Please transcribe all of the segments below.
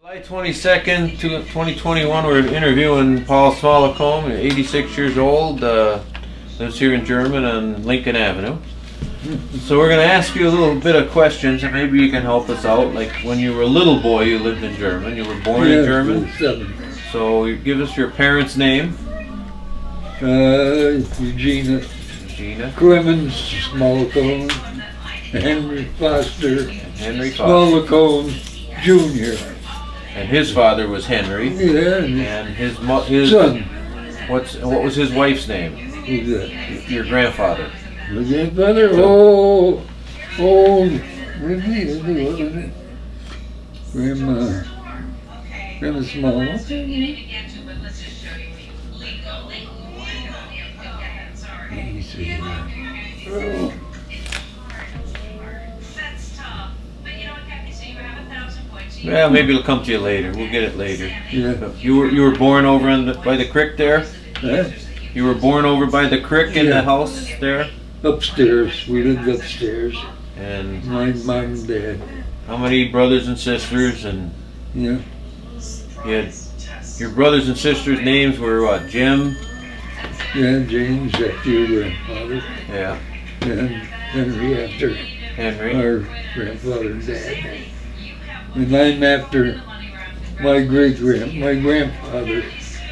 July 22nd, 2021, we're interviewing Paul Smallacombe, 86 years old, lives here in German on Lincoln Avenue. So we're going to ask you a little bit of questions and maybe you can help us out. Like when you were a little boy, you lived in German. You were born in German. 7. So you give us your parents' name. Regina Clemens Smallacombe, Henry Foster Smallacombe Jr. And his father was Henry. Yeah, and his son. What was his wife's name? Who's that? Your grandfather. My grandfather? Really, what was it? Grandma Smallacombe. Let me see. Well, maybe it'll come to you later. We'll get it later. Yeah. You were born over by the creek there? Huh? You were born over by the creek in the house there? Upstairs. We lived upstairs. And my mom and dad. How many brothers and sisters? And yeah. Your brothers and sisters' names were what? Jim? Yeah, James after your grandfather. Yeah. And Henry after our grandfather and dad. And I'm after my grandfather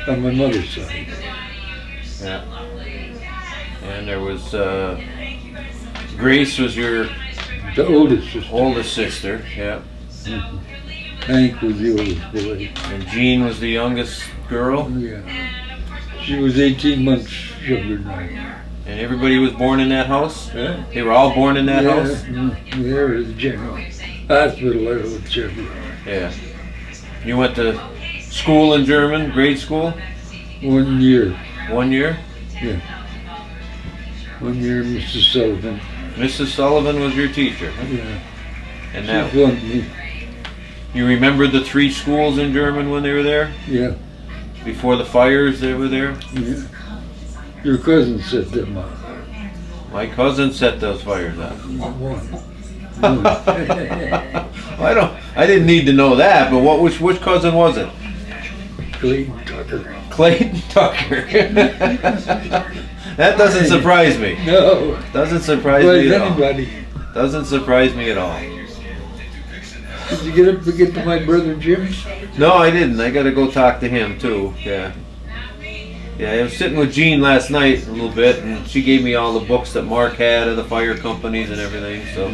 on my mother's side. Yeah. And there was Grace was the oldest sister. Yeah. Mm-hmm. Hank was the oldest boy. And Jean was the youngest girl. Yeah. She was 18 months younger than I. And everybody was born in that house? Yeah. They were all born in that house? There was the general hospital there with children. Yeah. You went to school in German, grade school? 1 year. 1 year? Yeah. 1 year, Mrs. Sullivan. Mrs. Sullivan was your teacher? Huh? Yeah. And that, she loved me. You remember the 3 schools in German when they were there? Yeah. Before the fires they were there? Yeah. Your cousin set them up. My cousin set those fires up. One. I didn't need to know that, but which cousin was it? Clayton Tucker. Clayton Tucker. That doesn't surprise me. No. Doesn't surprise me at all. Anybody. Doesn't surprise me at all. Did you get to my brother Jim? No, I didn't. I got to go talk to him too. Yeah. Yeah, I was sitting with Jean last night a little bit, and she gave me all the books that Mark had of the fire companies and everything. So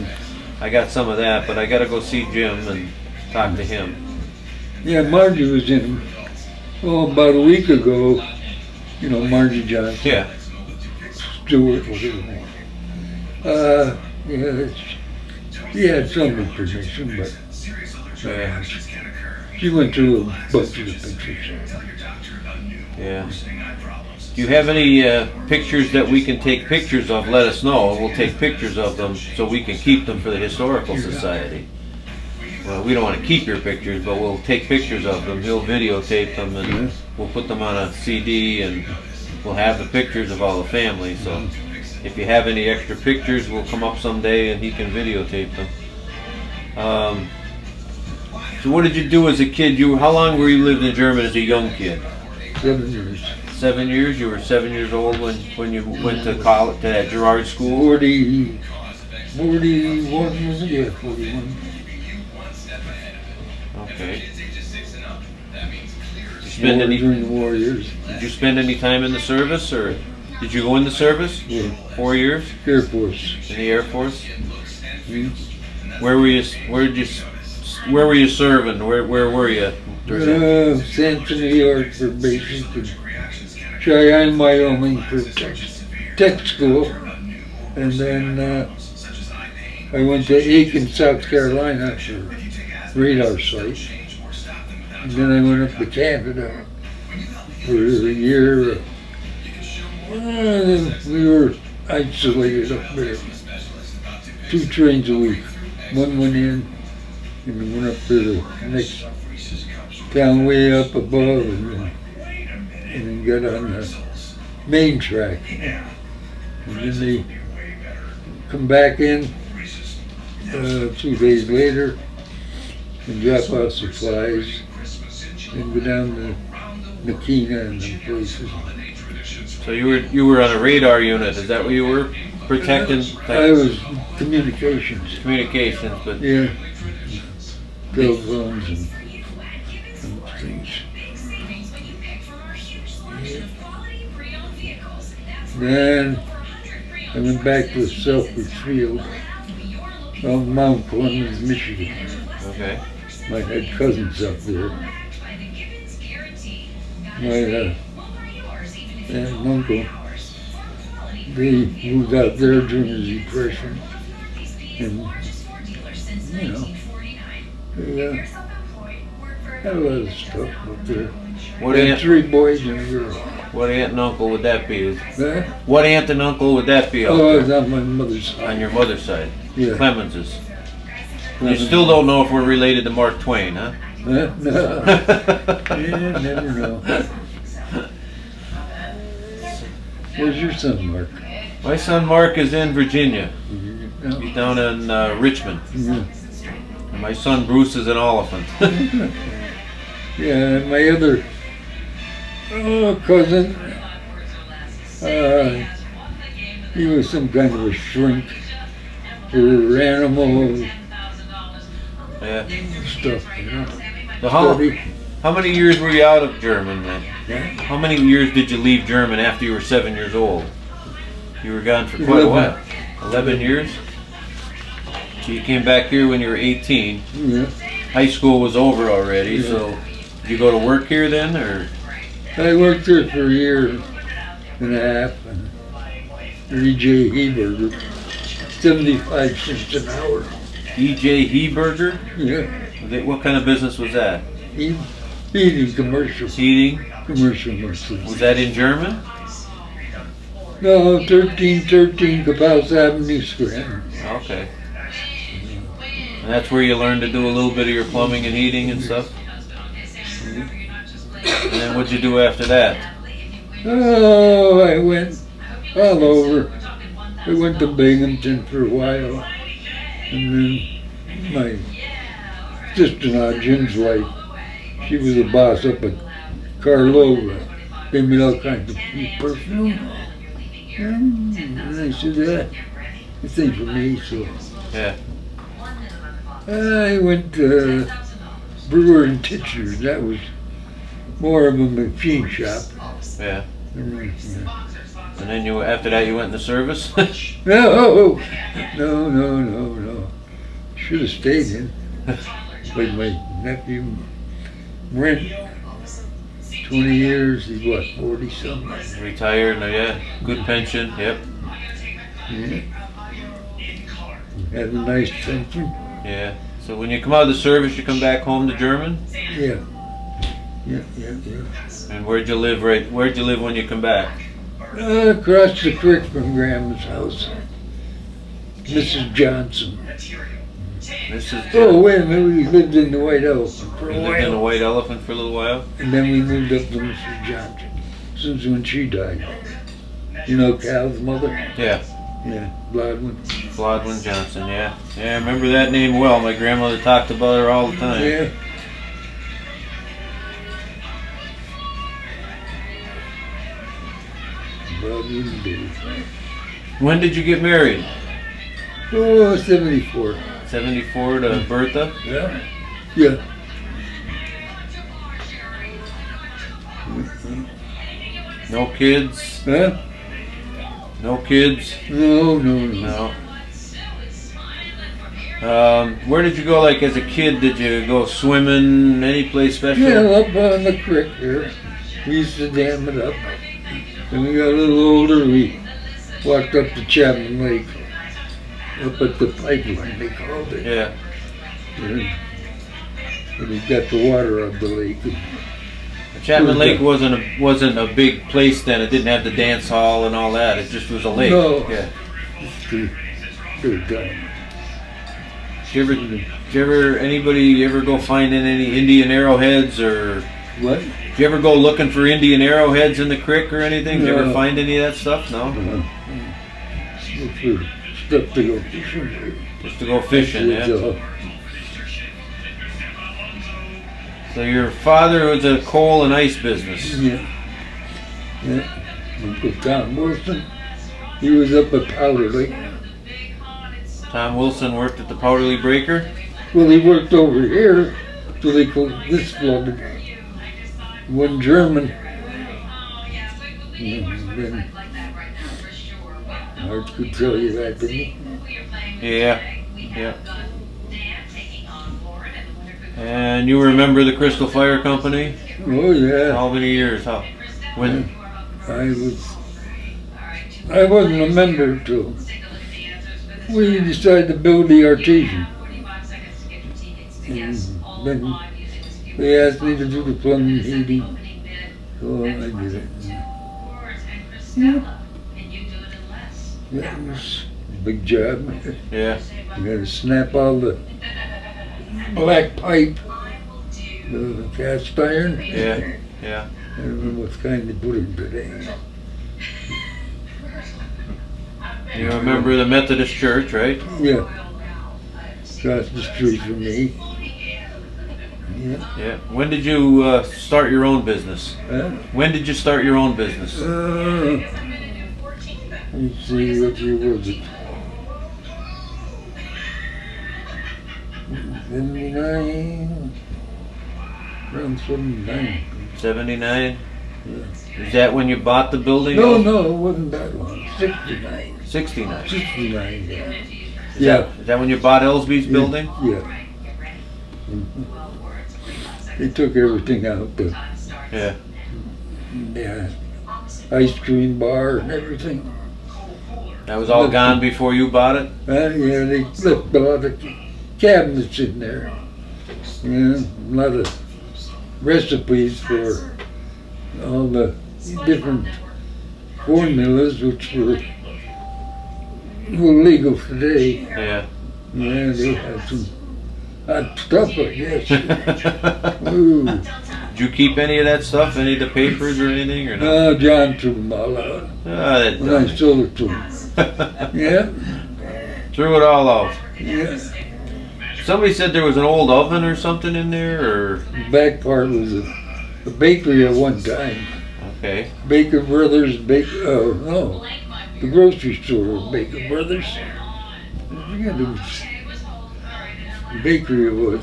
I got some of that, but I got to go see Jim and talk to him. Yeah, Margie was in him. Oh, about a week ago. You know, Margie Johnson. Yeah. Stewart, whatever. Yeah, she had some information, but she went through a bunch of the pictures. Yeah. Do you have any pictures that we can take pictures of? Let us know. We'll take pictures of them so we can keep them for the Historical Society. Well, we don't want to keep your pictures, but we'll take pictures of them. He'll videotape them and we'll put them on a CD and we'll have the pictures of all the family. So if you have any extra pictures, we'll come up someday and he can videotape them. So what did you do as a kid? How long were you lived in Germany as a young kid? 7 years. 7 years? You were 7 years old when you went to college, to that Gerard school? 41, was it? Yeah, 41. Okay. During the war years. Did you spend any time in the service, or did you go in the service? Yeah. 4 years? Air Force. In the Air Force? Mm-hmm. Where were you serving? Where were you? Sanford, New York for basic, and Cheyenne, Wyoming for tech school, and then I went to Aiken, South Carolina for radar site, and then I went up to Canada for a year. We were isolated up there. 2 trains a week. One went in, and we went up to the next town way up above, and then got on the main track. And then they come back in 2 days later and drop off supplies. and go down to Nakina and them places. So you were on a radar unit. Is that what you were protecting? I was communications. Communications, but Yeah. Telephones and things. Then I went back to Selfridge Field on Mount Clemens, Michigan. okay. I had cousins up there. My aunt and uncle, they moved out there during the Depression. And, you know, they had a lot of stuff up there. What They had aunt? 3 boys and a girl. What aunt and uncle would that be? Huh? What aunt and uncle would that be? out Oh, there? it's on my mother's side. On your mother's side, Yeah. Clemens's. You still don't know if we're related to Mark Twain, huh? Huh? No. Yeah, never know. Where's your son, Mark? My son Mark is in Virginia. No. He's down in Richmond. Yeah. And my son Bruce is in Oliphant. Yeah, and my other cousin, he was some kind of a shrink for animal yeah. stuff, you know. So how Study. many years were you out of German then? Yeah. How many years did you leave German after you were 7 years old? You were gone for quite a 11. while. 11 years? So you came back here when you were 18. Yeah. High school was over already, Yeah. so did you go to work here then, or? I worked there for a year and a half, and E.J. Heberger, 75 cents an hour. E.J. Heberger? Yeah. What kind of business was that? Heating commercial. Heating? Commercial mostly. Was that in German? No, 1313 Capels Avenue, Scranton. Okay. And that's where you learned to do a little bit of your plumbing and heating and stuff? And then what'd you do after that? Oh, I went all over. I went to Binghamton for a while. And then my sister-in-law, Jim's wife, she was a boss up at Carlova. Gave me all kinds of perfume. And I said, it's thing for me, so. Yeah. I went to Brewer and Titcher's. That was more of a machine shop. Yeah. Yeah. And then after that you went in the service? No. Should have stayed in. Like my nephew, Brent, 20 years, he's what, 40 something? Retired, no, yeah. Good pension, yep. Yeah. Had a nice pension. Yeah. So when you come out of the service, you come back home to German? Yeah. And where'd you live when you come back? Across the creek from Grandma's house. Mrs. Johnson. Oh, wait a minute, we lived in the White Elephant for a You lived in the while. White Elephant for a little while? And then we moved up to Mrs. Johnson, since when she died. You know Cal's mother? Yeah. Yeah, Blodwin. Blodwin Johnson, yeah. Yeah, I remember that name well. My grandmother talked about her all the time. Yeah. Blodwin Dave. When did you get married? Oh, 74. 74 to Bertha? Yeah. Yeah. No kids? Huh? No kids? No. No. Where did you go, like, as a kid? Did you go swimming? Any place special? Yeah, up on the creek there. We used to dam it up. When we got a little older, we walked up to Chapman Lake. Up at the pipeline, they called it. Yeah. And we got the water out of the lake. Chapman Lake wasn't a big place then. It didn't have the dance hall and all that. It just was a lake. No. Yeah. Good time. Did you ever go finding any Indian arrowheads, or What? did you ever go looking for Indian arrowheads in the creek or anything? Did you ever No. find any of that stuff? No? Look for stuff to go fishing with. Just to go fishing, yeah? So So your father was a coal and ice business. Yeah. Yeah. Uncle Tom Wilson, he was up at Powder Lake. Tom Wilson worked at the Powderly Breaker. Well, he worked over here till they called this flooded. One German. And then Art could tell you that, didn't he? Yeah, yeah. And you remember the Crystal Fire Company? Oh yeah. How many years? How? When? I wasn't a member till we decided to build the artesian. And then they asked me to do the plumbing heating, so I did it. Yeah. That was a big job. Yeah. You got to snap all the black pipe, the cast iron. Yeah. Yeah. I don't know what kind they put in today. You remember the Methodist Church, right? Yeah. Across the street from me. Yeah. Yeah. When did you start your own business? When did you start your own business? Let's see, what year was it? 79? Around 79. 79? Yeah. Is that when you bought the building? No, it wasn't that long. 69. 69. 69, yeah. Is that when you bought Ellsby's building? Yeah. They took everything out, the Yeah. ice cream bar and everything. That was all gone before you bought it? Yeah, they left a lot of cabinets in there. Yeah, a lot of recipes for all the different formulas which were illegal today. Yeah. Yeah, they had some hot stuff, I guess. Ooh. Did you keep any of that stuff? Any of the papers or anything? Or no? No, John threw them all out Ah, that when I dummy. sold it to him. Yeah, Threw it all out. yeah. Somebody said there was an old oven or something in there, or The back part was a bakery at one time. okay. Baker Brothers, no, the grocery store, Baker Brothers. I forget whose bakery it was.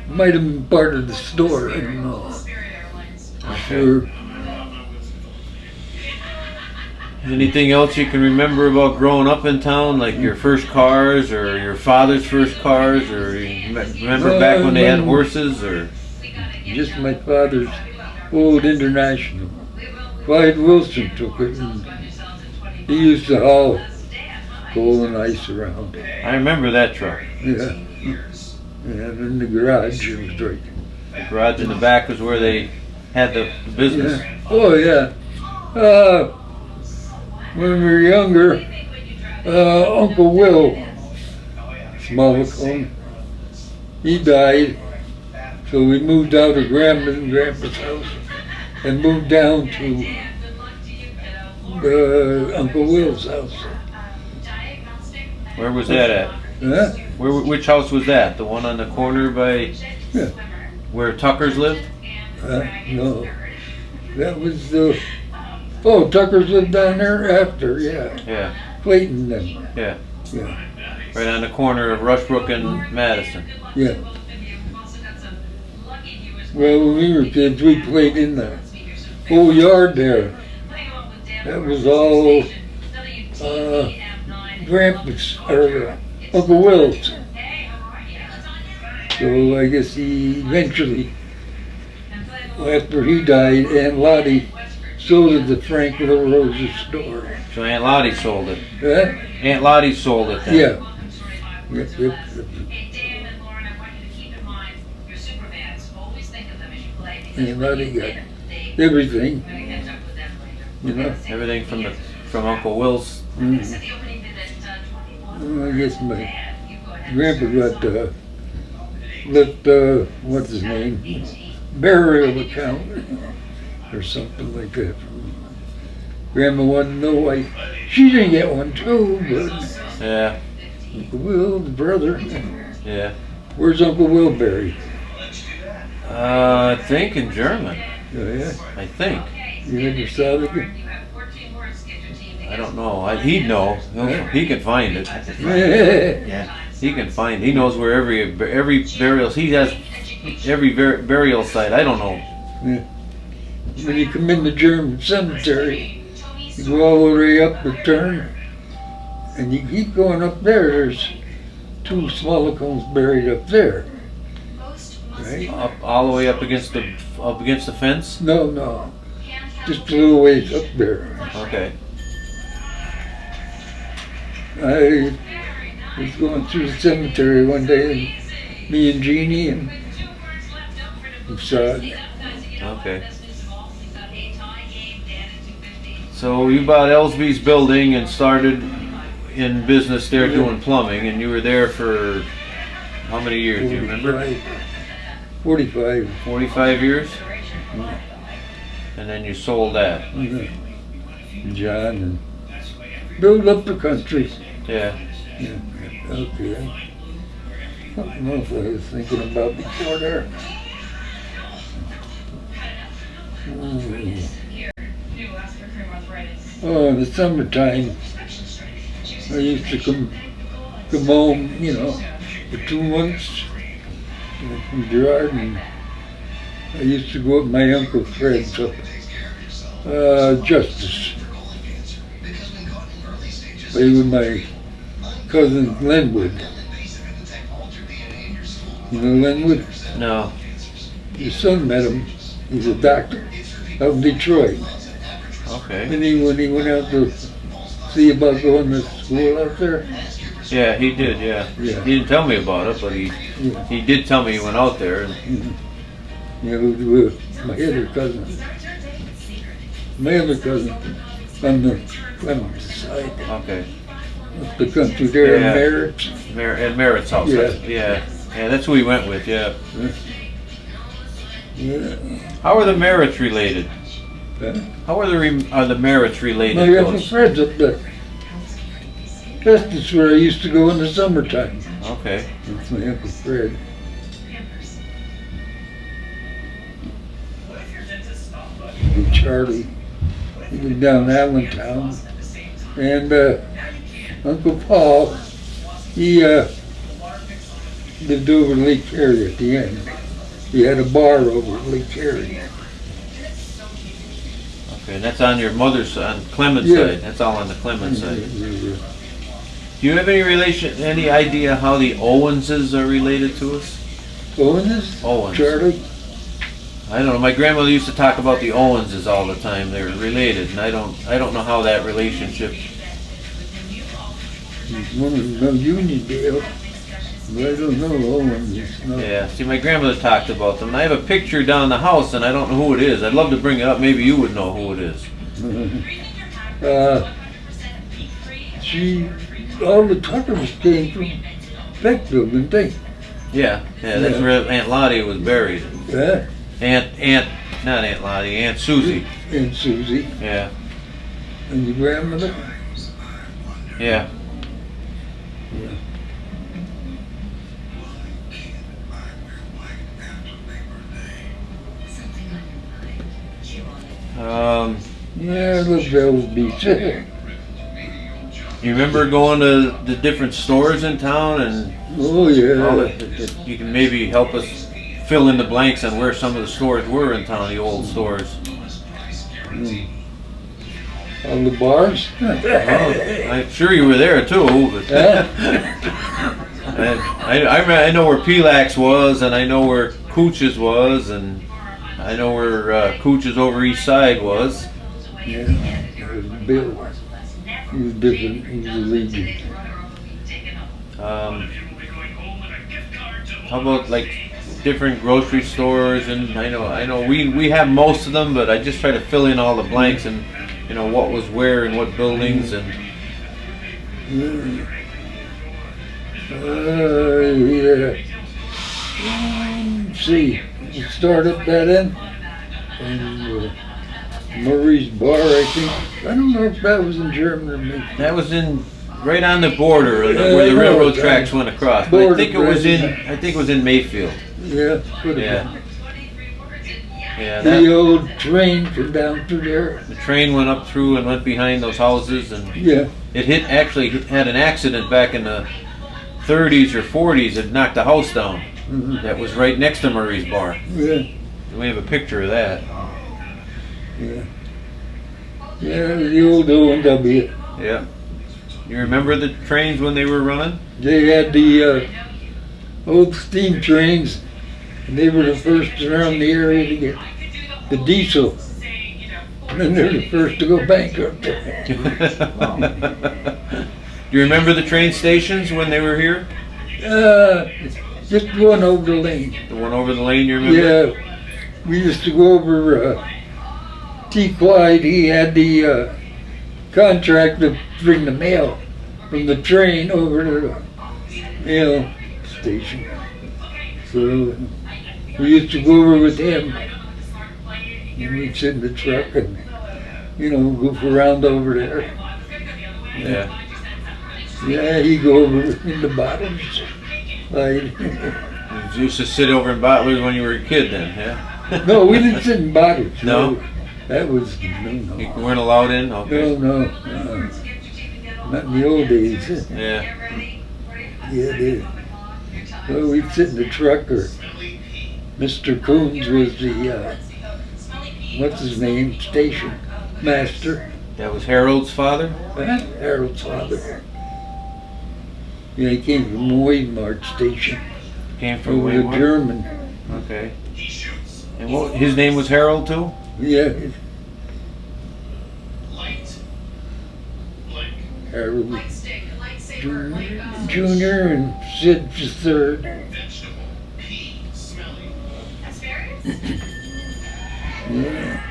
Might have been part of the store, I don't know. Sure. Anything else you can remember about growing up in town, like your first cars or your father's first cars, or you remember back when they had horses, or? Just my father's old International. Clyde Wilson took it, and he used to haul coal and ice around. I remember that truck. Yeah. And in the garage, it was right. The garage in the back was where they had the business. Yeah. Oh, yeah. When we were younger, Uncle Will, Smallacombe, he died. So we moved out of Grandma and Grandpa's house and moved down to Uncle Will's house. Where was that at? Huh? Which house was that? The one on the corner by Yeah. where Tucker's lived? No. That was Tucker's lived down there after, yeah. Yeah, Clayton then. yeah. Yeah. Right on the corner of Rushbrook and Madison. Yeah. Well, when we were kids, we played in the whole yard there. That was all Grandpa's, or Uncle Will's. So I guess he eventually, after he died, Aunt Lottie sold it to Frank Little Rose's store. So Aunt Lottie sold it. Huh? Aunt Lottie sold it then. Yeah. Yep. Aunt Lottie got everything. You know? Everything from Uncle Will's. I guess my grandpa got what's his name, burial account or something like that. Grandma wanted to know why she didn't get one too, but Yeah, Uncle Will, the brother, yeah. where's Uncle Will buried? I think in German. Oh, yeah. I think. You never saw the good? I don't know. He'd know. He can find it. Yeah. He can find. He knows where every burial. He has every burial site. I don't know. Yeah. When you come in the German cemetery, you go all the way up the turn, and you keep going up there. There's 2 Smallacombes buried up there. Right? Up all the way up against the fence. No. Just a little ways up there. Okay. I was going through the cemetery one day, and me and Jeannie, and we saw it. Okay. So you bought Ellsby's building and started in business there doing plumbing, and you were there for how many years? Do you remember? 45. 45 years? And then you sold that. John, and build up the country. Yeah. Okay. Something else I was thinking about before there. Oh, in the summertime, I used to come home, for 2 months from Gerard, and I used to go with my Uncle Fred to Justice. Play with my cousin Linwood. You know Linwood? No. His son met him. He's a doctor out in Detroit. Okay. And when he went out to see about going to school out there. Yeah, he did. Yeah. He didn't tell me about it, but he did tell me he went out there. Yeah, with my other cousin. My other cousin on the Clemens side. Okay. Up the country there in Merritt. At Merritt's house. Yeah. Yeah, that's who he went with. Yeah. Yeah. How are the Merritts related? Huh? How are the Merritts related? My Uncle Fred's up there. That's where I used to go in the summertime. Okay. That's my Uncle Fred. And Charlie, he was down Allentown. And Uncle Paul, he lived over Lake Erie at the end. He had a bar over at Lake Erie. Okay, and that's on your mother's, on Clemens' side. That's all on the Clemens side. Yeah. Do you have any idea how the Owenses are related to us? Owens? Owens. Charlie? I don't know. My grandmother used to talk about the Owenses all the time. They're related, and I don't know how that relationship. He's one of the Uniondale. But I don't know Owens. No. Yeah. See, my grandmother talked about them, and I have a picture down the house, and I don't know who it is. I'd love to bring it up. Maybe you would know who it is. All the Tuckers came from Beckville, didn't they? Yeah. That's where Aunt Lottie was buried. Yeah. Not Aunt Lottie, Aunt Susie. And Susie. Yeah. And your grandmother? Yeah. Yeah, I love Bell's Beach. You remember going to the different stores in town and Oh, yeah. all that you can maybe help us fill in the blanks on where some of the stores were in town, the old stores. On the bars? I'm sure you were there too. But I know where Pelax was, and I know where Cooch's was, and I know where Cooch's over East Side was. Yeah, it was Bill. He was different. He was a Legion. How about like different grocery stores? And I know we have most of them, but I just try to fill in all the blanks and what was where and what buildings and. Yeah. See, it started that in. And Murray's Bar, I think. I don't know if that was in Germany or maybe. That was right on the border where the railroad tracks went across. But I think it was in Mayfield. Yeah, could have Yeah. been. Yeah, the old train come down through there. the train went up through and went behind those houses, and Yeah. it actually had an accident back in the 30s or 40s. It knocked a house down Mhm. that was right next to Murray's bar. Yeah. We have a picture of that. Yeah. Yeah, the old O&W. Yeah. You remember the trains when they were running? They had the old steam trains, and they were the first around the area to get the diesel. And then they're the first to go bankrupt. Do you remember the train stations when they were here? Just one over the lane. The one over the lane, you remember? Yeah, we used to go over T. Clyde. He had the contract to bring the mail from the train over to the mail station. So we used to go over with him. And we'd sit in the truck and, goof around over there. Yeah. Yeah, he'd go over in the bottoms. Like, You used to sit over in Bottlers when you were a kid then, yeah? no, we didn't sit in bottoms. No? That was, You no. weren't allowed in? Okay. No. Not in the old days. Yeah. Yeah, well, we'd sit in the truck, or Mr. Coons was the, what's his name, station master. That was Harold's father? Harold's father. Yeah, he came from Waymart station. Came from Over the Waymart? German. Okay. And his name was Harold too? Yeah. Harold Junior and Sid the third. Yeah.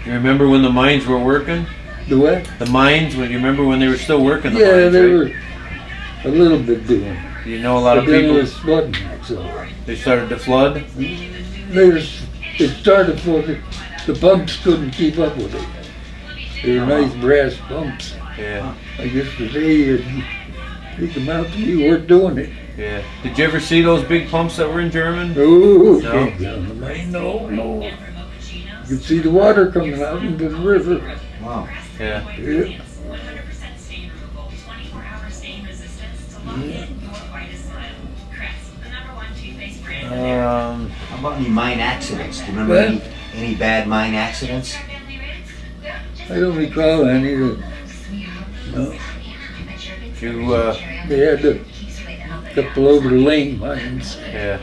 You remember when the mines were working? The what? The mines, you remember when they were still working the Yeah, mines, they right? were a little bit doing. You know a lot But of then it people, was flooding, so they started to flood? it started flooding. The pumps couldn't keep up with it. They were nice brass pumps. Yeah, I guess today they come out to me, we're doing it. yeah. Did you ever see those big pumps that were in German? Oh, No? came down the mine. No. You could see the water coming out into the river. Wow. Yeah. Yeah. How about any mine accidents? Do you remember What? any bad mine accidents? I don't recall any of it. No. You, They had a couple over the lane mines. yeah.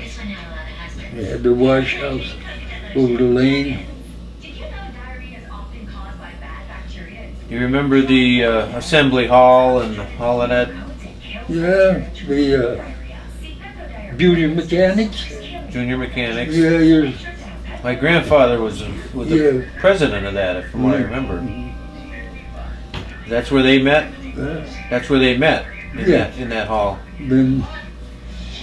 They had the wash house over the lane. You remember the assembly hall and all of that? Yeah, the beauty mechanics. Junior mechanics? Yeah, you're. My grandfather was the Yeah. president of that, from what I remember. Mhm. That's where they met? Uh, That's where they met, in, Yeah. in that hall. Then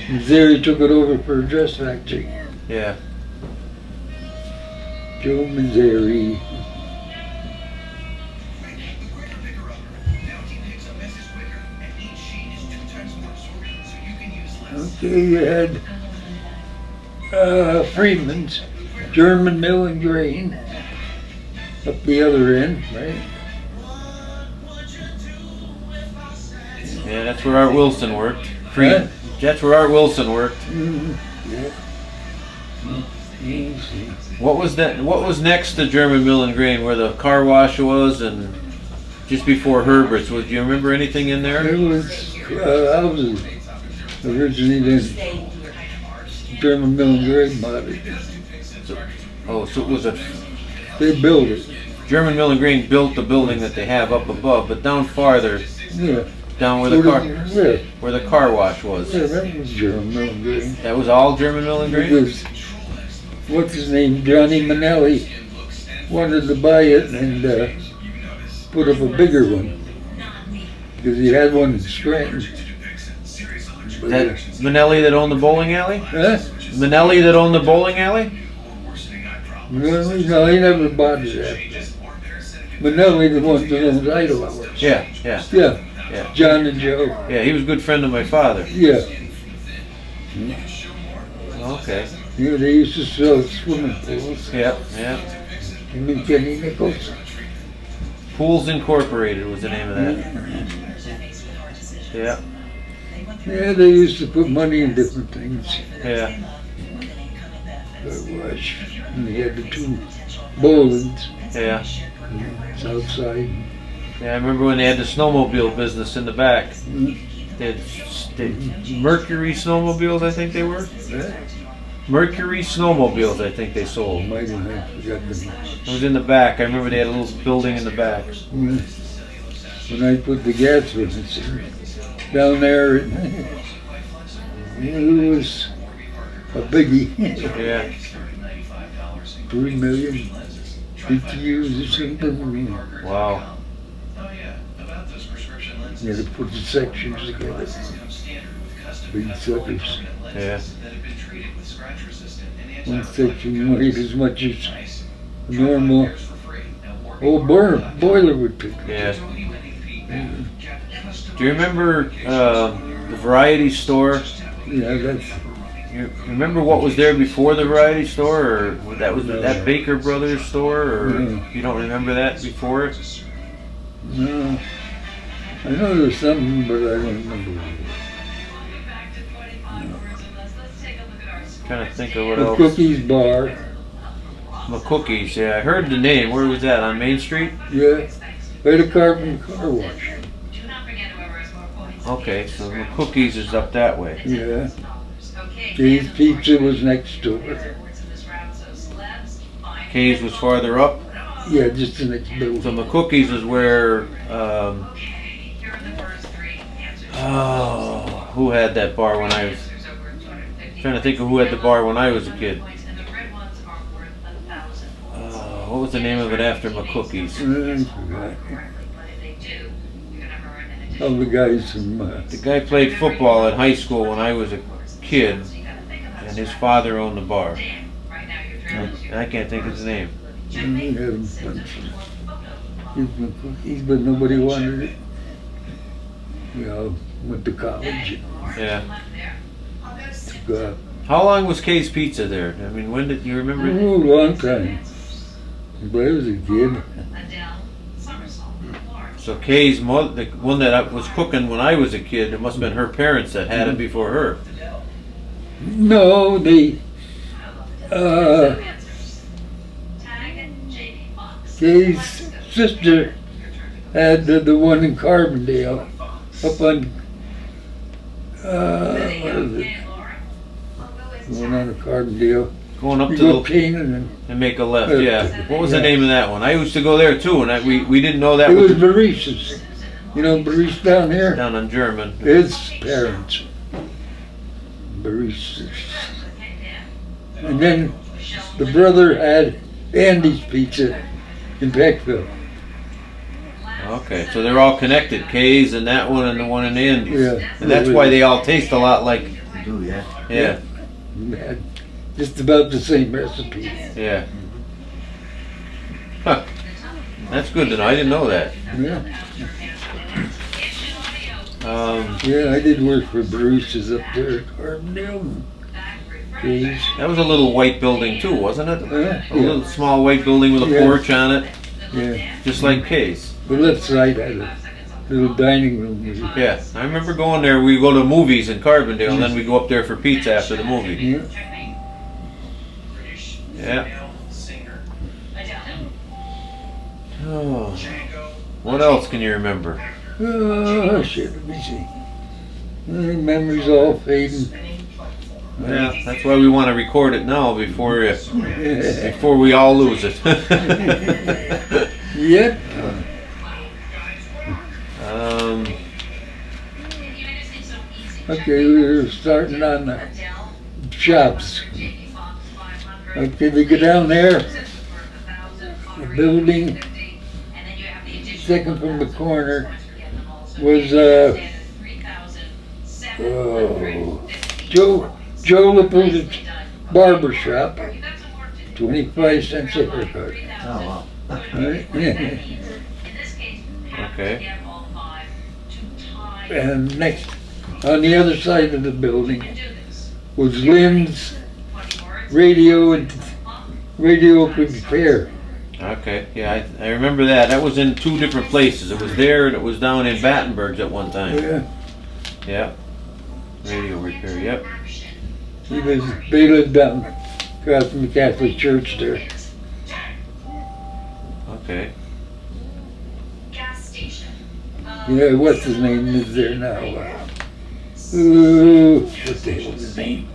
Missouri took it over for a dress factory. Yeah. Joe Missouri. Okay, you had Freeman's, German Mill and Grain, up the other end, right? Yeah, that's where Art Wilson worked. Huh? That's where Art Wilson worked. Mm-hmm. Yeah. Easy. What was that? What was next to German Mill and Grain, where the car wash was, and just before Herbert's? Do you remember anything in there? There was houses originally then. German Mill and Grain bought it. Oh, so it was a They built it. German Mill and Grain built the building that they have up above, but down farther, Yeah. down where the car Yeah, where the car wash was. yeah, that was German Mill and Grain. That was all German Mill and Grain? Because, what's his name, Johnny Manelli wanted to buy it and put up a bigger one. Because he had one in Scranton. That Manelli that owned the bowling alley? Huh? Manelli that owned the bowling alley? No, he never bought it after. Manelli, the one that owns Idle Hours. Yeah. Yeah, Yeah. John and Joe. Yeah, he was a good friend of my father. Yeah. Okay. Yeah, they used to sell swimming pools. Yep, yep. You mean Kenny Nichols? Pools Incorporated was the name of that. Yeah, Yeah, they used to put money in different things. yeah, There was. And they had the two bowlings, yeah. south side. Yeah, I remember when they had the snowmobile business in the back. Mm. They had Mercury snowmobiles, I think they were. Mercury snowmobiles, I think they sold. Might have forgotten the name. It was in the back. I remember they had a little building in the back. Yeah. When I put the gas business down there, it was a biggie. Yeah, 3 million BTUs or something. wow. You had to put the sections together. Big suckers. Yeah, One section weighed as much as a normal old boiler would pick. yeah. Do you remember the variety store? Yeah, that's You remember what was there before the variety store, or that was that Baker Brothers store, or No. you don't remember that before it? no. I know there's something, but I don't remember. Trying to think of what The else. Cookies Bar. McCookie's, yeah, I heard the name. Where was that? On Main Street? Yeah, by the Carbon Car Wash. Okay, so McCookie's is up that way. Yeah. Kay's Pizza was next door. Kay's was farther up. Yeah, just the next So building. McCookie's is where, oh, who had that bar when I was, trying to think of who had the bar when I was a kid. What was the name of it after McCookie's? I forgot. All the guys from, The guy played football at high school when I was a kid, and his father owned the bar. I can't think of his name. he had a bunch of different cookies, but nobody wanted it. We all went to college. Yeah. Took, How long was Kay's Pizza there? I mean, when did you remember? a long time. But I was a kid. So Kay's mother, the one that I was cooking when I was a kid, it must have been her parents that had it before her. No, Kay's sister had the one in Carbondale, up on, what is it? Going on to Carbondale. Going up You to go up the Canaan and make a left. Yeah. What was the Yeah. name of that one? I used to go there too, and we didn't know that and it was was Baris's. You know Baris down here? down on German. His parents. Baris's. And then the brother had Andy's Pizza in Peckville. Okay, so they're all connected. Kay's and that one and the one in Andy's. Yeah. And that's why they all taste a lot like. You do, yeah. Yeah. And had just about the same recipe. Yeah. Huh. That's good to know. I didn't know that. Yeah. Um, Yeah, I did work for Baris's up there at Carbondale. Kay's. that was a little white building too, wasn't it? Yeah. A little small white building with a Yeah. porch on it, Yeah. just like Kay's. The left side had a little dining room with it. Yeah, I remember going there. We go to movies in Carbondale, and then we go up there for pizza after the movie. Yeah. Yeah. Oh. What else can you remember? Oh, shit, let me see. Memories all fading. Yeah, that's why we want to record it now before we all lose it. Yep. um, Okay, we're starting on the shops. Okay, we go down there. The building, second from the corner, was Joe LaPuta's barber shop. 25 cents a haircut. Oh, wow. Right? Yeah. okay. And next, on the other side of the building, was Lynn's radio and radio repair. Okay, yeah, I remember that. That was in two different places. It was there and it was down in Battenberg's at one time. Yeah. Yeah. Radio repair, yep. They lived down across from the Catholic Church there. Okay. Yeah, what's his name is there now? What the hell is his name?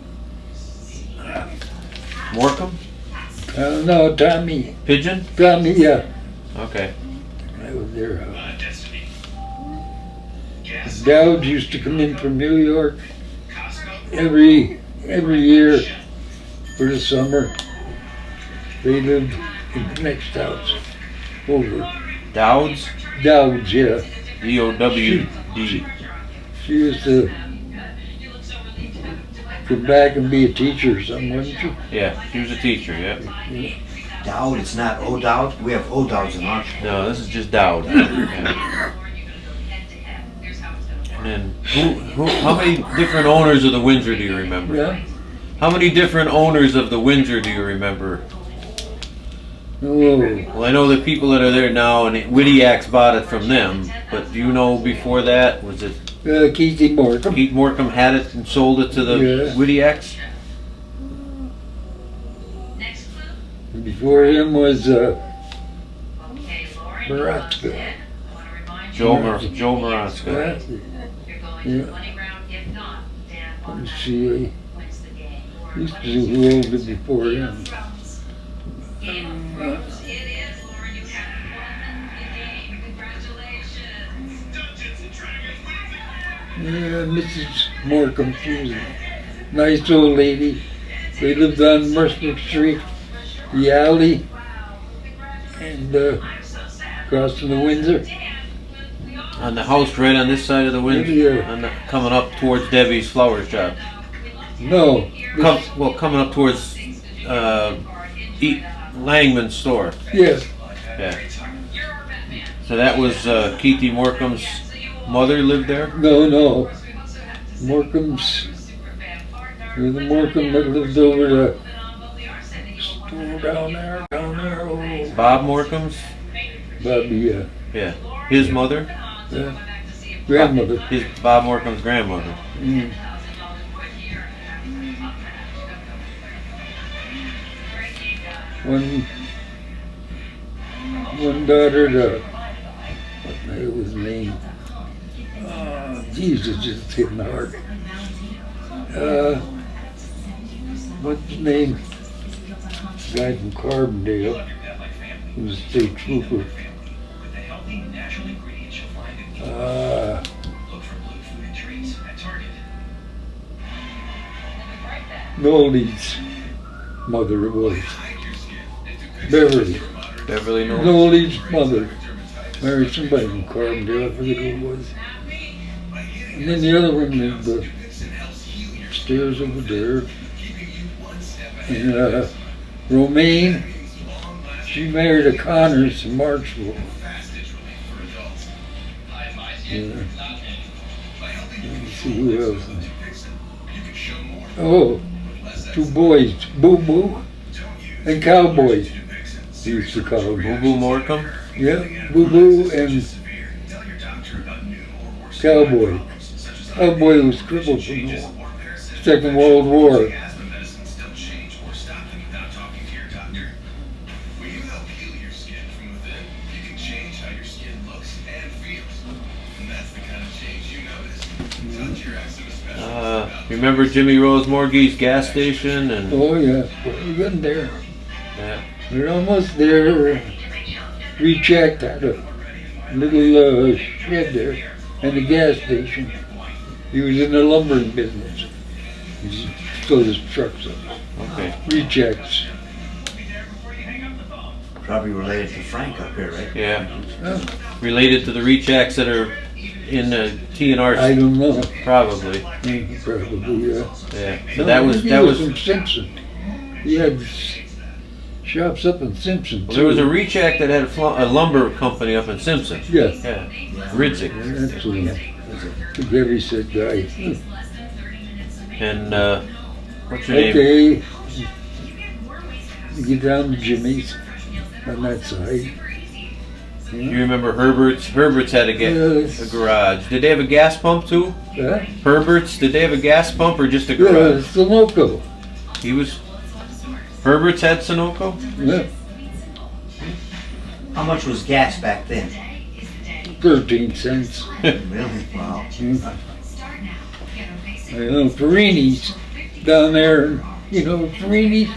Morcom? No, Tommy. Pigeon? Tommy, yeah. Okay. I was there. Dowds used to come in from New York every year for the summer. They lived in the next house over. Dowds? Dowds, yeah. D-O-W-D. She used to come back and be a teacher or something, wasn't she? Yeah, she was a teacher, yeah. Dowd, it's not O'Dowd. We have O'Dowds in our school. No, this is just Dowd. Yeah. And then, how many different owners of the Windsor do you remember? Yeah. How many different owners of the Windsor do you remember? Oh, Well, I know the people that are there now, and Whittiacs bought it from them. But do you know before that, was it Keithy Morcom. Keith Morcom had it and sold it to the Yeah. Whittiacs? Before him was Baratka. Joe Moraska. Yeah. Let's see. Used to do who owned it before him. Yeah, Mrs. Morcom, she was a nice old lady. They lived on Mercer Street, the alley, and across from the Windsor. On the house right on this side of the Windsor? Yeah. Coming up towards Debbie's flower shop. No, Coming up towards Langman's store. yeah, Yeah. So that was Keithy Morcom's mother lived there? no. Morcom's, the Morcom that lived over the store down there. Oh, Bob Morcom's? Bobby, yeah. Yeah. His mother? Yeah. Grandmother. His Bob Morcom's grandmother. Mm. One daughter, what the hell was his name? Jesus, just hitting hard. What's his name? Guy from Carbondale. He was a state trooper. Noldy's mother it was. Beverly. Beverly Knowles? Noldy's mother married somebody from Carbondale, I forget who it was. And then the other one lived upstairs over there. And Romaine, she married a Connors in Marshville. Yeah. Let's see who else. Oh, two boys, Boo Boo and Cowboy. They used to call them. Boo Boo Morcom? Yeah, Boo Boo and Cowboy. Cowboy was crippled from the Second World War. Remember Jimmy Rose Morgie's gas station? And Oh yeah, we're getting there. yeah. We're almost there. Rechecked had a little shed there and a gas station. He was in the lumbering business. He sold his trucks up. Okay. Rechecks. Probably related to Frank up here, right? Yeah. Huh? Related to the rechecks that are in the TNR? I don't know. Probably. Probably, yeah. Yeah. So No, that was from Simpson. He had shops up in Simpson. well, there was a too. recheck that had a lumber company up in Simpson. Yeah. Yeah. Ridzik. That's a heavy set guy. And what's your name? Okay. You get down to Jimmy's on that side. You remember Herbert's? Herbert's had a garage. Did they have a gas pump too? Yeah. Herbert's, did they have a gas pump or just a Yeah, garage? Sunoco. He was, Herbert's had Sunoco? Yeah, How much was gas back then? 13 cents. Really? Wow. I know Perini's down there, you know, Perini's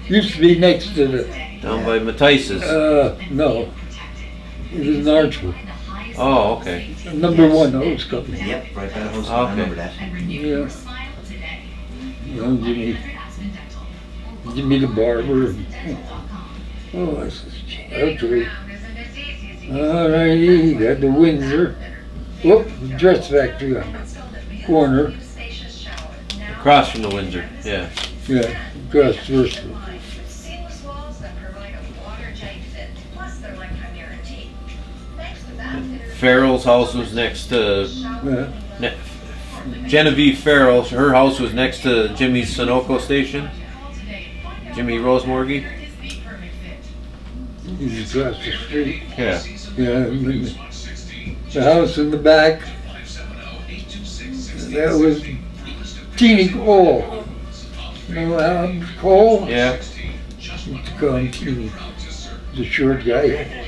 used to be next to the, Down by Matisse's. no, it was in Archwood. Oh, okay. Number one hose company. Yep, right by the host. I remember that. Yeah. You know, Jimmy the barber. And, oh, I said, okay. All righty, got the Windsor. Whoop, the dress factory on the corner. Across from the Windsor, yeah. Yeah, across first. Farrell's house was next to, Genevieve Farrell, her house was next to Jimmy's Sunoco station. Jimmy Rosemorgy. He's across the street. Yeah. Yeah, and then the house in the back, that was Teeny Cole. You know Alan Cole? Yeah. Used to call him Teeny, the short guy.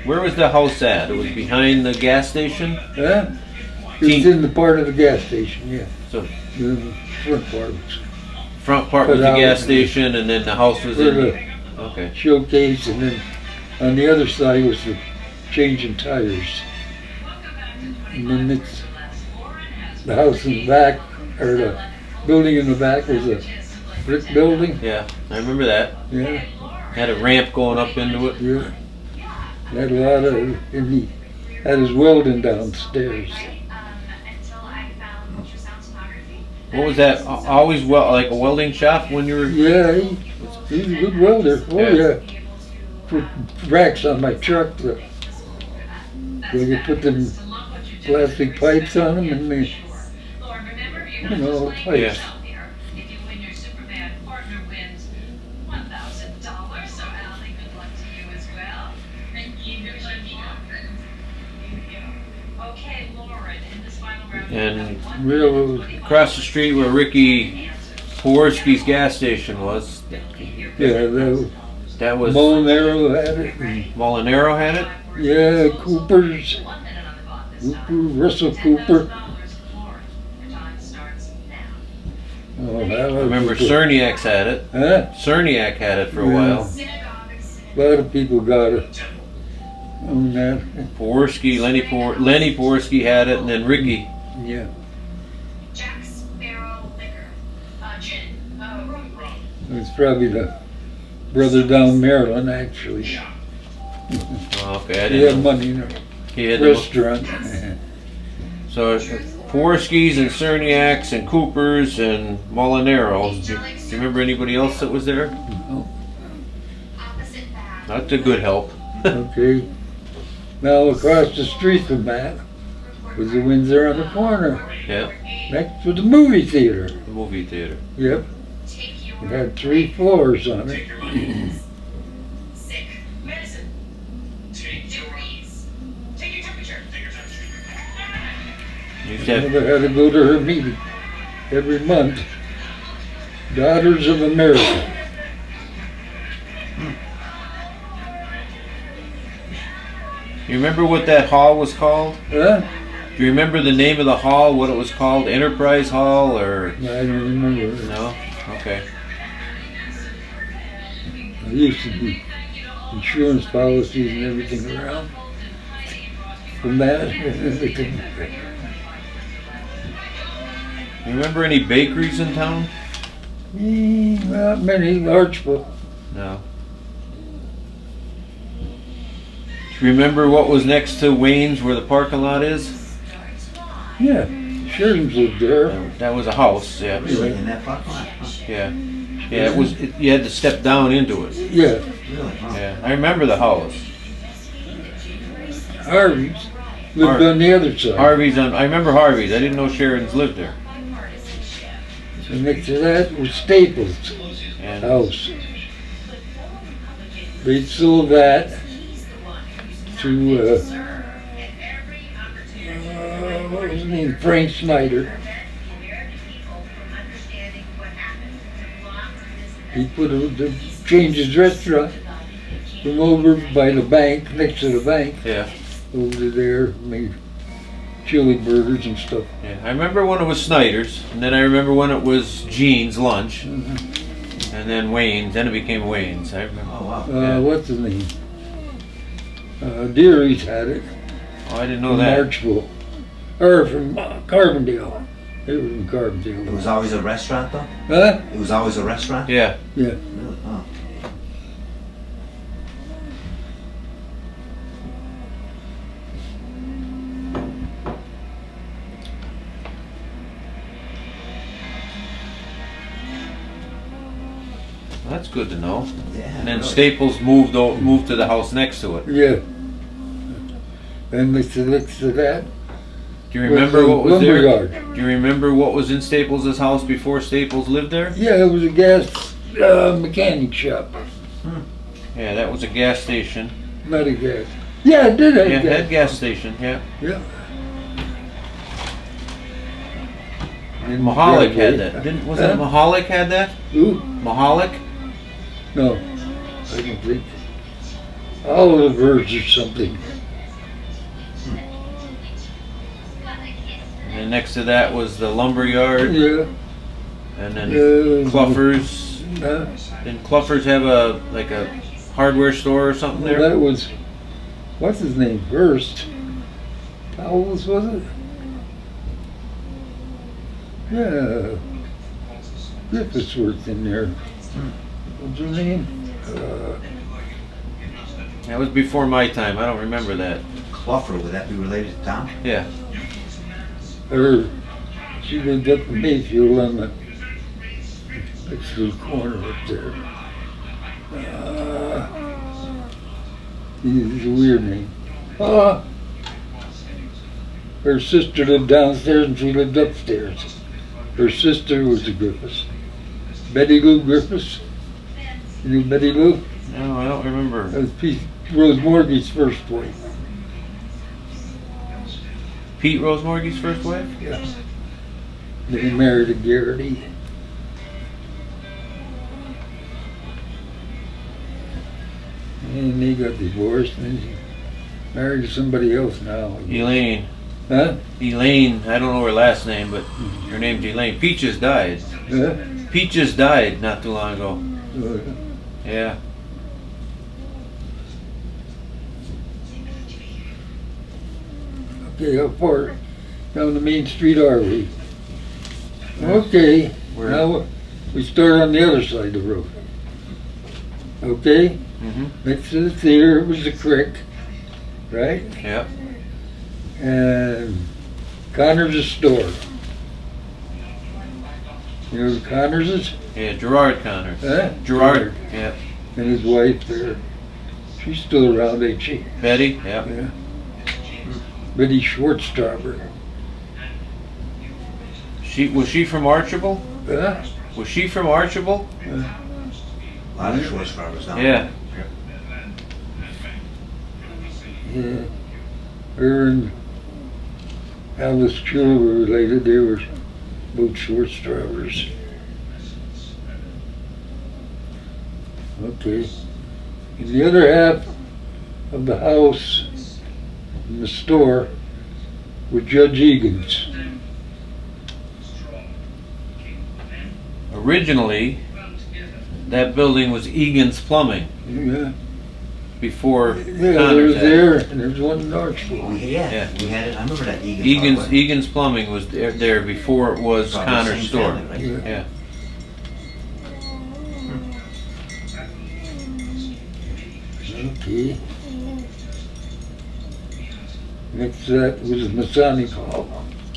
Where was the house at? It was behind the gas station? Huh? It was in the part of the gas station, yeah. So The front part was front part was the gas station and then the house was for in the okay. showcase, and then on the other side was the changing tires. And then it's the house in the back, or the building in the back was a brick building. Yeah, I remember that. Yeah, Had a ramp going up into it. yeah. Had a lot of, and he had his welding downstairs. What was that? Always like a welding shop when you were? Yeah, he was a good welder. Oh Yeah. yeah. Put racks on my truck. They could put them plastic pipes on them, and they, you know, pipes. Yeah. And Real, across the street where Ricky Poworski's gas station was, yeah, that was Molinaro had it. And, Molinaro had it? yeah, Cooper's. Russell Cooper. Oh, I remember Cerniak's had it. Huh? Cerniak had it for a Yeah. while. A lot of people got it on that. Poworski, Lenny Poworski had it, and then Ricky. Yeah. It was probably the brother down Maryland, actually. Oh, okay, I He had didn't know. money in a He had the, restaurant. so Poworski's and Cerniak's and Cooper's and Molinaro's. Do you remember anybody else that was there? No. That's a good help. Okay. Now across the street from that was the Windsor on the corner, Yeah, next to the movie theater. the movie theater. Yep. It had 3 floors on it. You My said, mother had to go to her meeting every month. Daughters of America. you remember what that hall was called? Huh? Do you remember the name of the hall, what it was called? Enterprise Hall or? I don't remember. No? Okay. I used to do insurance policies and everything around. From that, everything. You remember any bakeries in town? Not many, Archville. No. Do you remember what was next to Wayne's where the parking lot is? Yeah, Sherman's lived there. That was a house, yeah. Really, in that parking lot? Yeah. Yeah, you had to step down into it. Yeah, Really? Wow. Yeah, I remember the house. Harvey's lived on the other side. Harvey's I remember Harvey's. I didn't know Sharon's lived there. And next to that was Staples And house. They sold that to, what was his name, Frank Snyder. He changed his restaurant from over by the bank, next to the bank, yeah, over there, made chili burgers and stuff. yeah. I remember when it was Snyder's, and then I remember when it was Gene's Lunch, Mm-hmm. and then Wayne's. Then it became Wayne's. I remember. Oh, wow. Yeah. What's his name? Deary's had it. Oh, I didn't know From that. Marchville. Or from Carbondale. It was from Carbondale. It was always a restaurant, though? Huh? It was always a restaurant? Yeah. Yeah. Really? Oh. Well, that's good to know. Yeah. And then really. Staples moved to the house next to it. Yeah. And next to that Do you remember what was there? lumberyard. Do you remember what was in Staples' house before Staples lived there? Yeah, it was a gas mechanic shop. Yeah, that was a gas station. Not a gas. Yeah, it did have Yeah, gas. that gas station. Yeah. Yeah. And Mahalik had driveway. that. Was it Huh? Mahalik had that? Who? Mahalik? No, I don't think. Oliver's or something. And then next to that was the lumber yard, Yeah. and then Yeah. Cluffers. Huh? Didn't Cluffers have a hardware store or something Well, there? that was, what's his name, first? Powell's, was it? Yeah. Griffiths worked in there. What's her name? That was before my time. I don't remember that. Cluffer, would that be related to Tom? Yeah. She lived up in Mayfield on the next little corner up there. It's a weird name. Her sister lived downstairs and she lived upstairs. Her sister was a Griffiths. Betty Lou Griffiths. You knew Betty Lou? No, I don't remember. That was Pete Rose Morgan's first wife. Pete Rosemorgey's first wife? Yeah. They married a Garrity. And they got divorced and she married somebody else now. Elaine. Huh? Elaine. I don't know her last name, but her name's Elaine. Peaches died. Huh? Peaches died not too long ago. Yeah. Okay, how far down the main street are we? Okay, We're- now we start on the other side of the road. Okay, Mm-hmm. next to the theater was the creek, right? Yep. And Connor's store. You know who Connor's is? Yeah, Gerard Connors. Huh? Gerard. Yep. And his wife there. She's still around, ain't she? Betty. Yep. Yeah. Betty Schwartztraber. Was she from Archibald? Huh? Was she from Archibald? A lot of Schwarzfarbers down Yeah. Yeah. Her and Alice Chula were related. They were both Schwartztrabers. Okay. And the other half of the house and the store was Judge Egan's. Originally, that building was Egan's Plumbing Yeah. before Yeah, there Connors was had it. there, and there's one in Knoxville. Yeah, Yeah. we had it. I remember that Egan's. Egan's Plumbing was there before it was Probably the Connor's same store. family, right? Yeah. Yeah. Okay. Next to that was the Masonic Hall.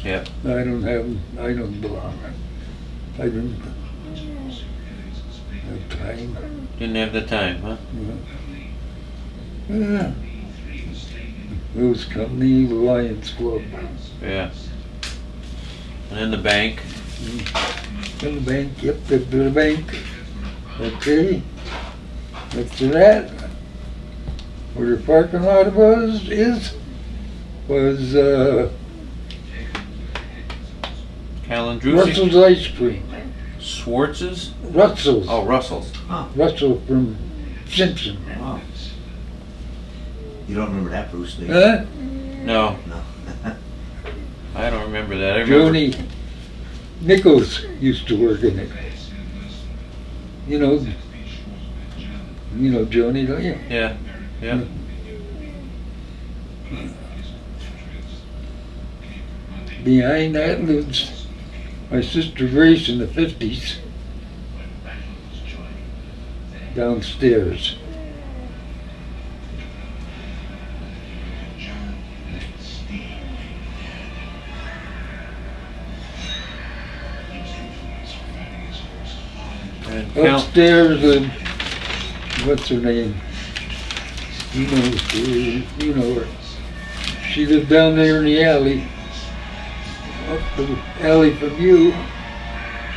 Yep. I don't belong. I didn't have time. Didn't have the time, huh? Yeah. Those Company Lions Club. Yeah. And then the bank. To the bank, yep, to the bank. Okay. Next to that, where the parking lot was Calendrucci? Russell's Ice Cream. Schwartz's? Russell's. Oh, Russell's. Russell from Simpson. Wow. You don't remember that, Bruce, do you? Huh? No, No. I don't remember that. I remember. Joni Nichols used to work in it. You know Joni, don't you? Yeah, yeah. Behind that lives my sister Grace in the 50s. Downstairs. And Upstairs lived, what's her name? You know her. She lived down there in the alley. Up the alley from you,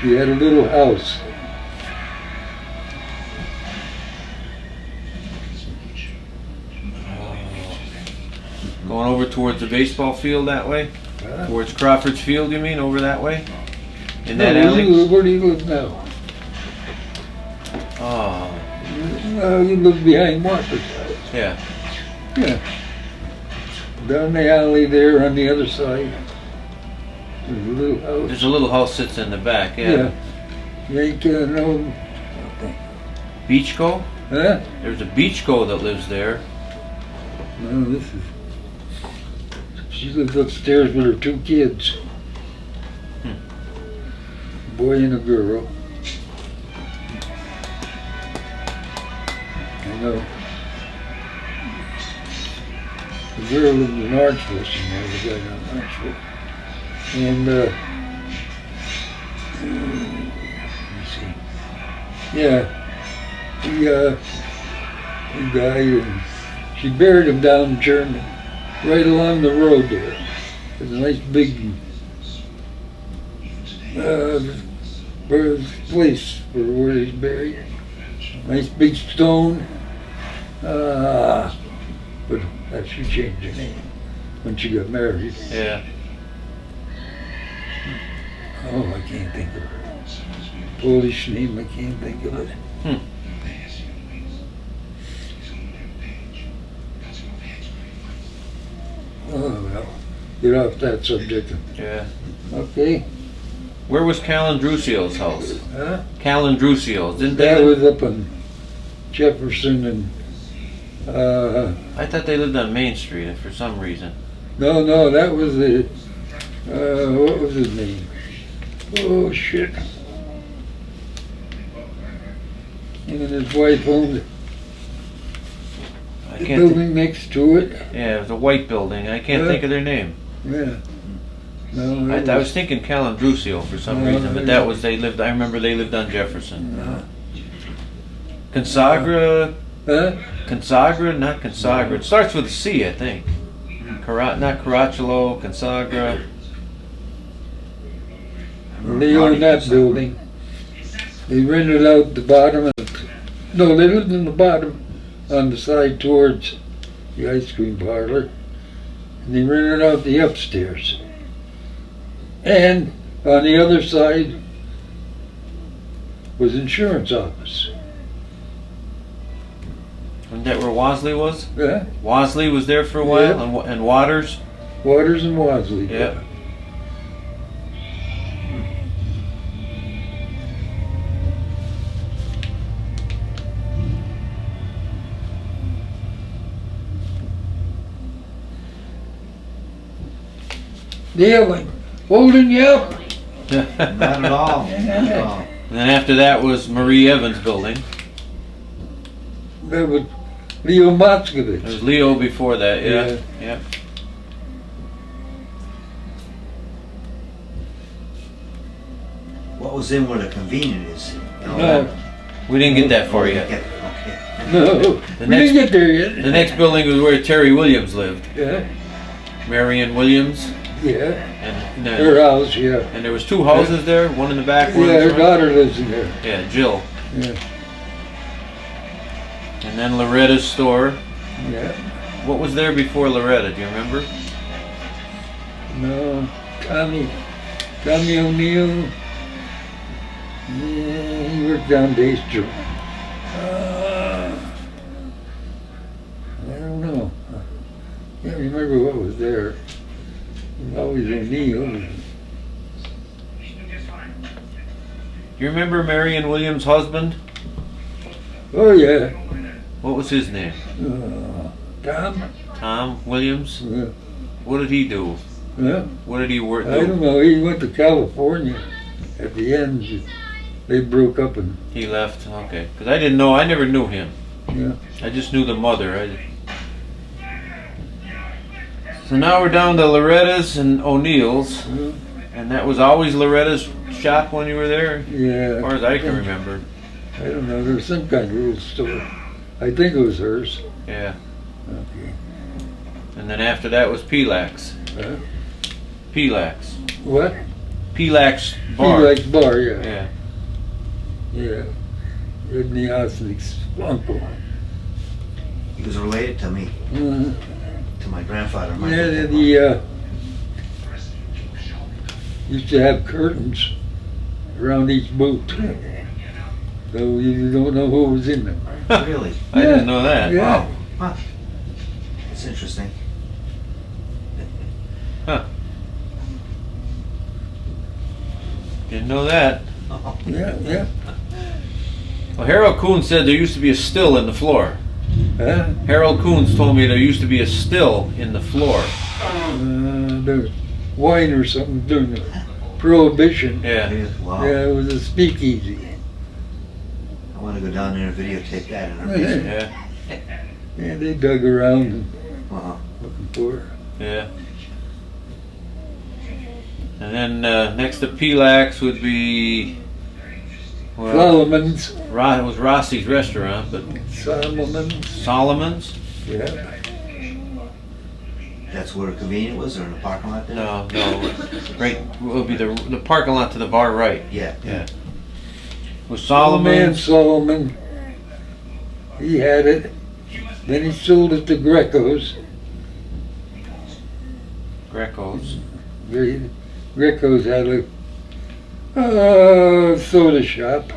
she had a little house. going over towards the baseball field that way? Towards Crawford's Field, you mean? Over that way? In that alley? Where do you live now? Oh, You live behind Martha's house. yeah. Yeah. Down the alley there on the other side. There's a little house. There's a little house that's in the back, yeah. Yeah. You ain't no. Beachco? Huh? There's a Beachco that lives there. No, this is. She lives upstairs with her 2 kids. A boy and a girl. I know. The girl lived in Archville somewhere, the guy down in Archville. And, let me see. Yeah, he died and she buried him down in Germany, right along the road there. There's a nice big place for where he's buried. Nice big stone. But she changed her name when she got married. Yeah. Oh, I can't think of her Polish name. I can't think of it. Oh well, get off that subject. Yeah. Okay. Where was Calendrucio's house? Huh? Calendrucio's, didn't That they? was up on Jefferson and I thought they lived on Main Street for some reason. no, that was the what was his name? Oh shit. Him and his wife owned I the can't. building next to it. Yeah, it was a white building. I can't Yeah. think of their name. Yeah. No, that I was thinking Calendrucio for some No, reason, but yeah. that was they lived. I remember they lived on Jefferson. No. Consagra, Huh? Consagra, not Consagra. It starts with a C, I think. Not Caracciolo, Consagra. They owned that building. They rented out the bottom. No, they lived in the bottom on the side towards the ice cream parlor. And they rented out the upstairs. And on the other side was insurance office. Isn't that where Wasley was? Yeah, Wasley was there for a while, Yeah. and Waters. Waters and Wasley. Yeah. Dale, holding you up. Not at all. Not at all. And then after that was Marie Evans' building. That was Leo There was Motzkovich. Leo before that, yeah. Yeah. Yeah. What was in where the convenient is? You know, No, We didn't get that far yet. Okay. no, The we next- didn't get there yet. The next building was where Terry Williams lived. Yeah, Marion Williams. Yeah, And her then, house, yeah. and there was 2 houses there, one in the back, one Yeah, in her the front. daughter lives in there. Yeah, Jill. Yeah, And then Loretta's store. yeah. What was there before Loretta? Do you remember? No, Tommy O'Neill. Yeah, he worked down Day Street. I don't know. I can't remember what was there. It was always O'Neill. Do you remember Marion Williams' husband? Oh yeah. What was his name? Tom? Tom Williams? Yeah. What did he do? Yeah. What did he work? I don't know. He went to California. At the end, they broke up and He left. Okay, because I didn't know. I never knew him. yeah. I just knew the mother. So now we're down to Loretta's and O'Neill's, Yeah. and that was always Loretta's shop when you were there, Yeah. as far as I can remember. I don't know. There was some kind of little store. I think it was hers. Yeah. Okay. And then after that was Pelax. Huh? Pelax. What? Pelax Bar. He likes bar, yeah. Yeah. Yeah. Rodney Osnick's uncle. He was related to me, Uh, to my grandfather. My yeah, and he used to have curtains around each boot. So you don't know who was in them. Really? I didn't know that. Yeah. Wow. Huh. That's interesting. Didn't know that. Oh. Yeah, yeah. Well, Harold Coons said there used to be a still in the floor. Huh? Harold Coons told me there used to be a still in the floor. There's wine or something during the Prohibition. Yeah. Wow. Yeah, it was a speakeasy. I want to go down there and videotape that in our basement. Yeah. Yeah, they dug around and Uh-huh. looking for her. Yeah. And then next to Pelax would be, well, Solomon's. It was Rossi's restaurant, but Solomon's. Solomon's? Yeah. That's where Convenient was, or in the parking lot there? No, right, would be the parking lot to the far right. Yeah. Yeah. Was Old man Solomon's? Solomon. He had it. Then he sold it to Greco's. Greco's. Greco's had a soda shop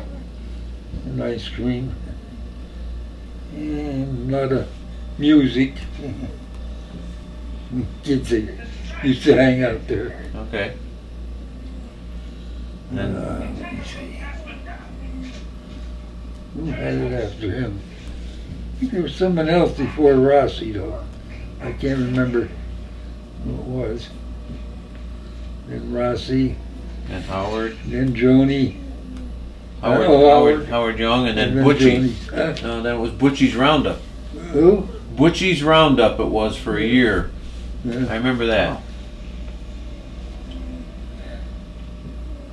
and ice cream and a lot of music. Kids that used to hang out there. Okay. And then, Let me see. Who had it after him? I think there was someone else before Rossi, though. I can't remember who it was. Then Rossi, and Howard. then Joni. Howard Young, and then Butchie. Joni. No, then it was Butchie's Roundup. Who? Butchie's Roundup it was for a year. I Yeah. remember that.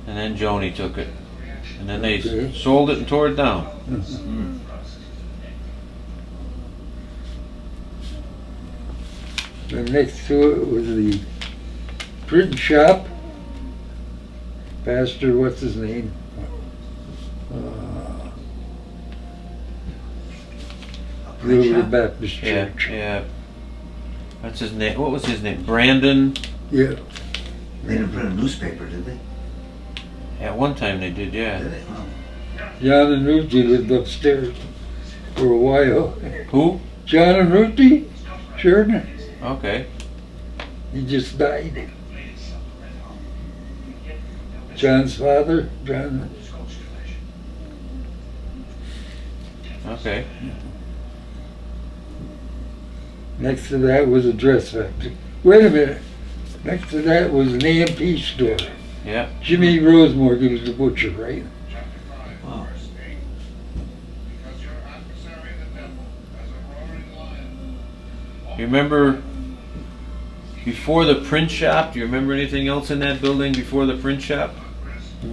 And then Joni took it. And then they Okay. sold it and tore it down. Then next to it was the print shop. Pastor, what's his name? Little Baptist Yeah, Church. yeah. That's his name. What was his name? Brandon. Yeah. They didn't print a newspaper, did they? At one time they did, yeah. Did they? Oh. John and Ruthie lived upstairs for a while. Who? John and Ruthie? Sure. Okay. He just died. John's father, John. Okay. Next to that was a dress factory. Wait a minute. Next to that was an A&P store. Yeah. Jimmy Rosemore was the butcher, right? Wow. You remember before the print shop? Do you remember anything else in that building before the print shop? Do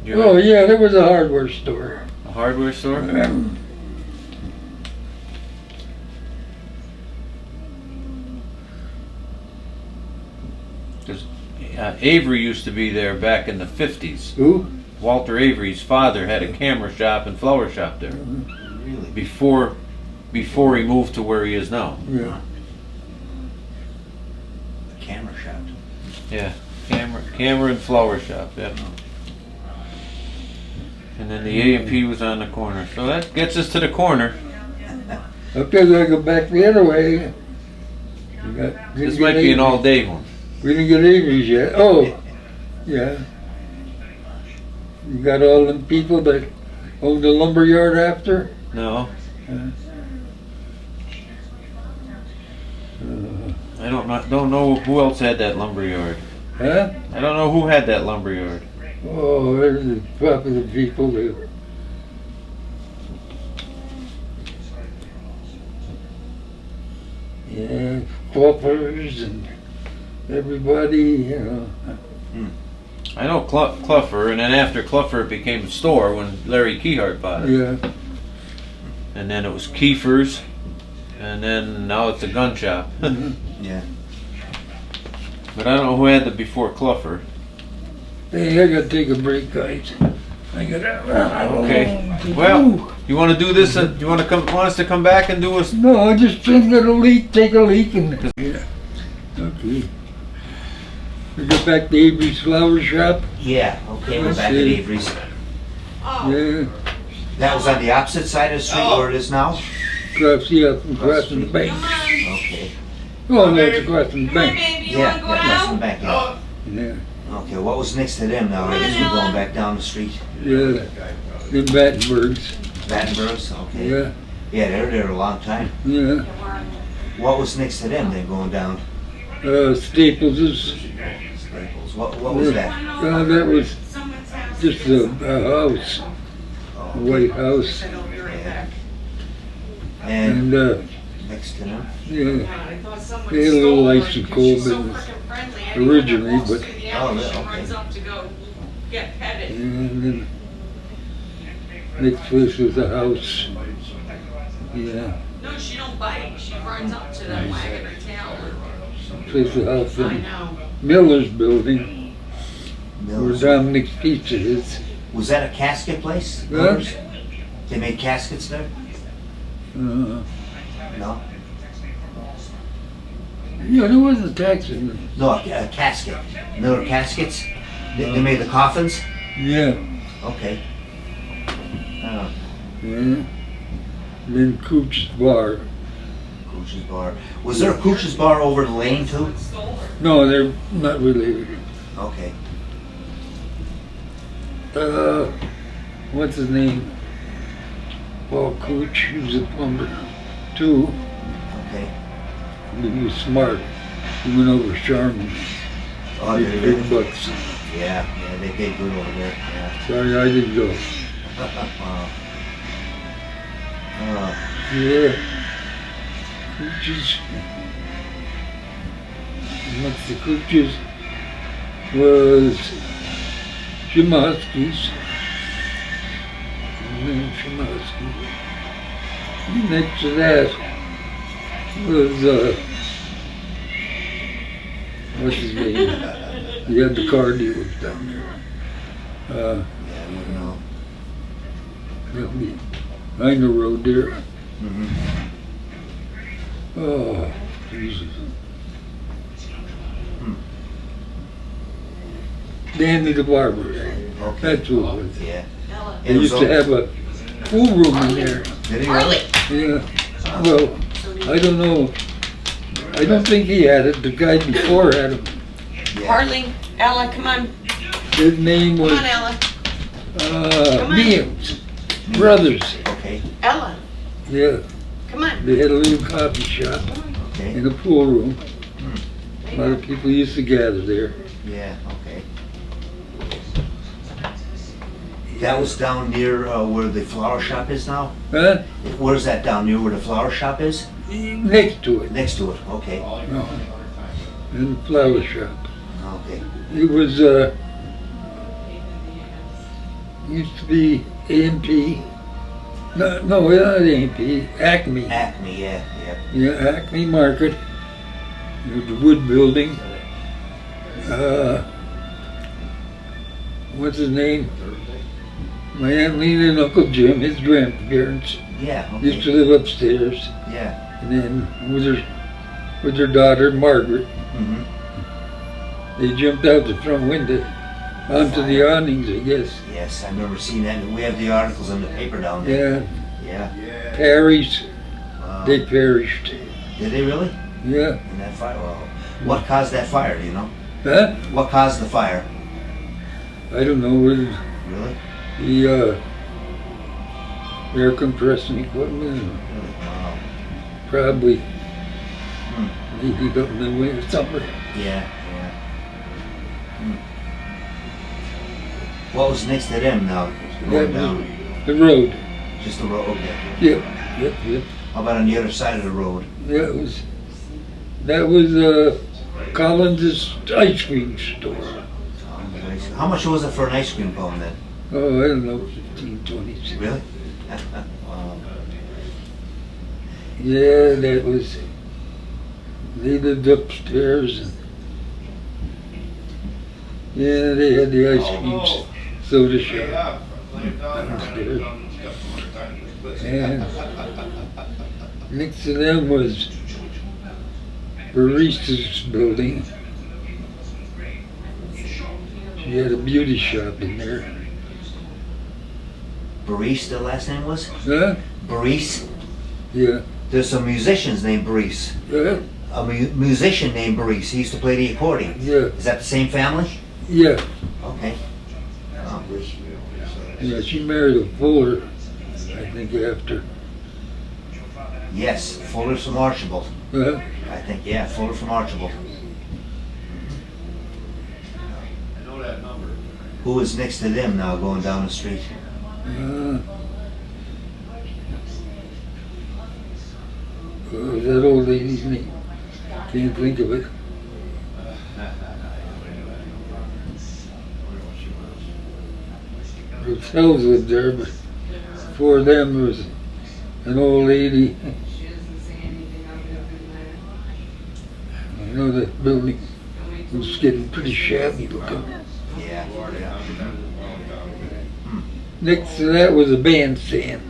you Oh remember yeah, there was a hardware store. a hardware store? Because Avery used to be there back in the 50s. Who? Walter Avery's father had a camera shop and flower shop there Really? before he moved to where he is now. Yeah. Camera shop. Yeah, camera and flower shop. Yeah. And then the A&P was on the corner. So that gets us to the corner. Okay, I go back the other way. This might be an all-day one. We didn't get Avery's yet. Oh, yeah. You got all them people that owned the lumber yard after? No, I don't know who else had that lumber yard. Huh? I don't know who had that lumber yard. Oh, there's the popular people there. Yeah, Cluffers and everybody, you know. I know Cluffer, and then after Cluffer it became a store when Larry Keyhart bought it. Yeah. And then it was Kiefer's, and then now it's a gun shop. Yeah. But I don't know who had it before Cluffer. Hey, I gotta take a break, guys. I gotta. Okay. Well, you want to do this? You want us to come back and do a? No, I just think that a leak, take a leak, and yeah. Okay. We go back to Avery's flower shop. Yeah, okay, we're Let's back at see. Avery's. Yeah, That was on the opposite side of the street where it is now? across from the bank. Okay. Oh, no, it's across from the bank. Yeah, that's in the back, yeah. Yeah, Okay, what was next to them now? I guess we're going back down the street. yeah. Them Battenbergs. Battenberg's, okay. Yeah, Yeah, they were there a long time. yeah. What was next to them then going down? Staples's. Staples. What was that? That was just a house, a white house. Yeah. And And, next to them? yeah, they had a little ice and cold business originally, but, Oh, okay. and then next place was a house. Yeah, No, she don't bite. She runs up to them, wagging her tail. place was a house I in know. Miller's building, where Mills. Dominic's Pizza is. Was that a casket place? Huh? Miller's? They made caskets there? Uh, No? yeah, there wasn't taxes. No, a casket. Miller Caskets? They made the coffins? Yeah, Okay. Oh, yeah. Then Cooch's Bar. Cooch's Bar. Was there a Cooch's Bar over the lane too? No, they're not related. Okay. What's his name? Paul Cooch, he was a plumber too. Okay. But he was smart. He went over Charmin. Oh, Big, they big really? bucks. Yeah, they paid good over there. Yeah. Sorry, I didn't go. Wow. Yeah. Cooch's. Amongst the Cooch's was Shimowski's. Shimowski. Next to that was, what's his name? He had the car dealers down there. Yeah, I don't know. Behind the road there. Mm-hmm. Oh, Jesus. Danny the Barber. Okay. That's who it was. Yeah. They used to have a pool room in there. Did he really? Yeah. Well, I don't know. I don't think he had it. The guy before had him. Yeah. Harley, Ella, come on. His name Come was on, Ella. Meehan's Brothers. Okay. Ella, Yeah. come on. They had a little coffee shop Okay. and a pool room. A lot of people used to gather there. Yeah. Okay. That was down near where the flower shop is now? Huh? Where's that down near where the flower shop is? Next to it. Next to it. Okay. No. In the flower shop. Okay. It was, used to be A&P. No, not A&P, Acme. Acme. Yeah. Yeah. Yeah, Acme Market. There was the wood building. What's his name? My Aunt Lena and Uncle Jim, his grandparents, Yeah, used to okay. live upstairs. Yeah. And then with her daughter, Margaret, Mm-hmm. they jumped out the front window onto the awnings, I guess. Yes, I remember seeing that. We have the articles in the paper down there. Yeah, Yeah. Paris, Wow. they perished. Did they really? Yeah. In that fire? Wow. What caused that fire, do you know? Huh? What caused the fire? I don't know. It was Really? the air compression equipment. Really? Wow. Probably Hmm. maybe up in the winter, summer. Yeah, yeah. Hmm. What was next to them now? Going down? The road. Just the road? Okay. Yep. How about on the other side of the road? Yeah, that was Collins's ice cream store. How much was it for an ice cream cone then? Oh, I don't know, 15, 20 cents. Really? Wow. Yeah, that was. They lived upstairs. And, yeah, they had the ice cream soda shop downstairs. And next to them was Barista's building. She had a beauty shop in there. Baris, the last name was? Huh? Baris? Yeah. There's some musicians named Baris. A musician named Baris. He used to play the accordion. Yeah. Is that the same family? Yeah. Okay. Oh. Yeah, she married a Fuller, I think, after. Yes, Fuller's from Archibald. Huh? I think, yeah, Fuller from Archibald. Who is next to them now going down the street? That old lady's name. Can't think of it. Hotels lived there, but before them there was an old lady. She doesn't say anything other than that. I know that building was getting pretty shabby looking. Yeah. Next to that was a bandstand.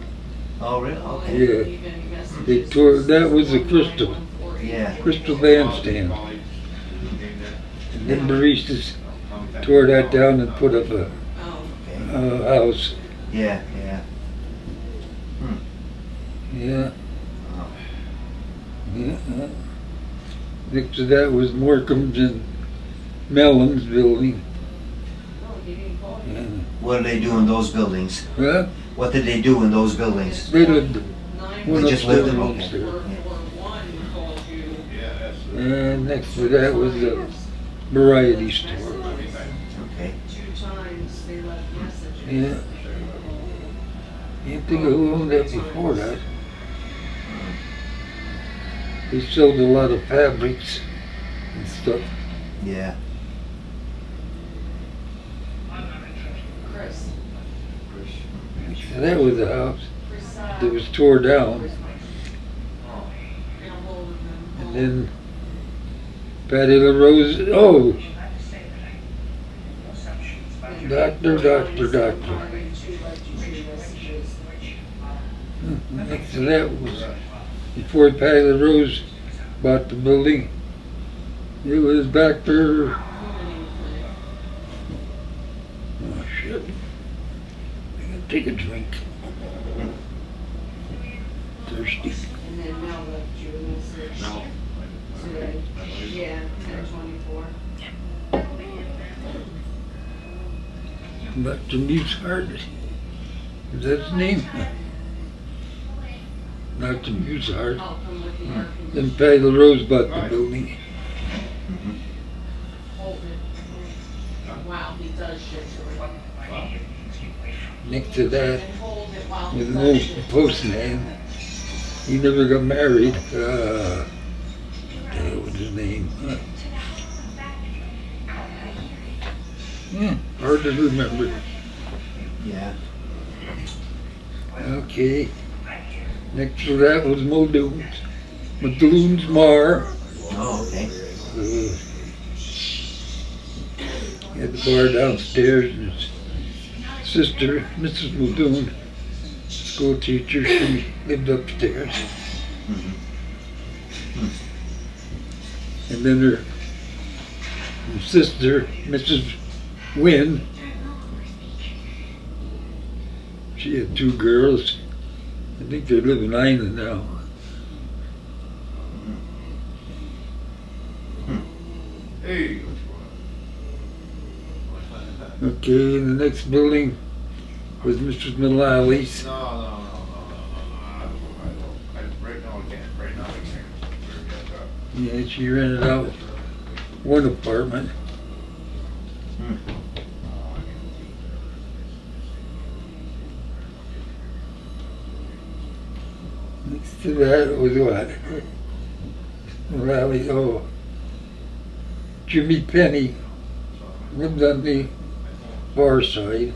Oh, really? Okay. Yeah. They tore, that was the Crystal Yeah. Bandstand. And then Baristas tore that down and put up a Okay. house. Yeah, yeah. Yeah. Oh. Yeah. Next to that was Morecambe's and Mellon's building. Yeah. What did they do in those buildings? Huh? What did they do in those buildings? They lived one They just lived upstairs, in one okay. upstairs. Yeah. And next to that was the variety store. Okay. 2 times they left messages. Yeah. Can't think of who owned that before that. They sold a lot of fabrics and stuff. Yeah. Chris. And that was the house that was tore down. And then Patty LaRose, oh, doctor. Next to that was, before Patty LaRose bought the building, it was back there. Oh shit. I gotta take a drink. Thirsty. And then Mel left you a message today. Yeah, 10:24. Dr. Musehart. Is that his name? Dr. Musehart. I'll come with the air Then Patty LaRose bought the building. Hold it. Wow, he does shit to it. Next to that And hold it while he was an does old shit. postman. He never got married. What the hell was his name? Hard to remember. Yeah. Okay. Next to that was Muldoon's Mar. Oh, okay. at the bar downstairs. And his sister, Mrs. Muldoon, school teacher, she lived upstairs. And then her sister, Mrs. Wynn, she had 2 girls. I think they live in Island now. Hey. Okay, and the next building was Mrs. Mullally's. No. Right now I can't. Right now I can't. Yeah, she rented out one apartment. Next to that was what? Mullally, oh. Jimmy Penny lived on the far side.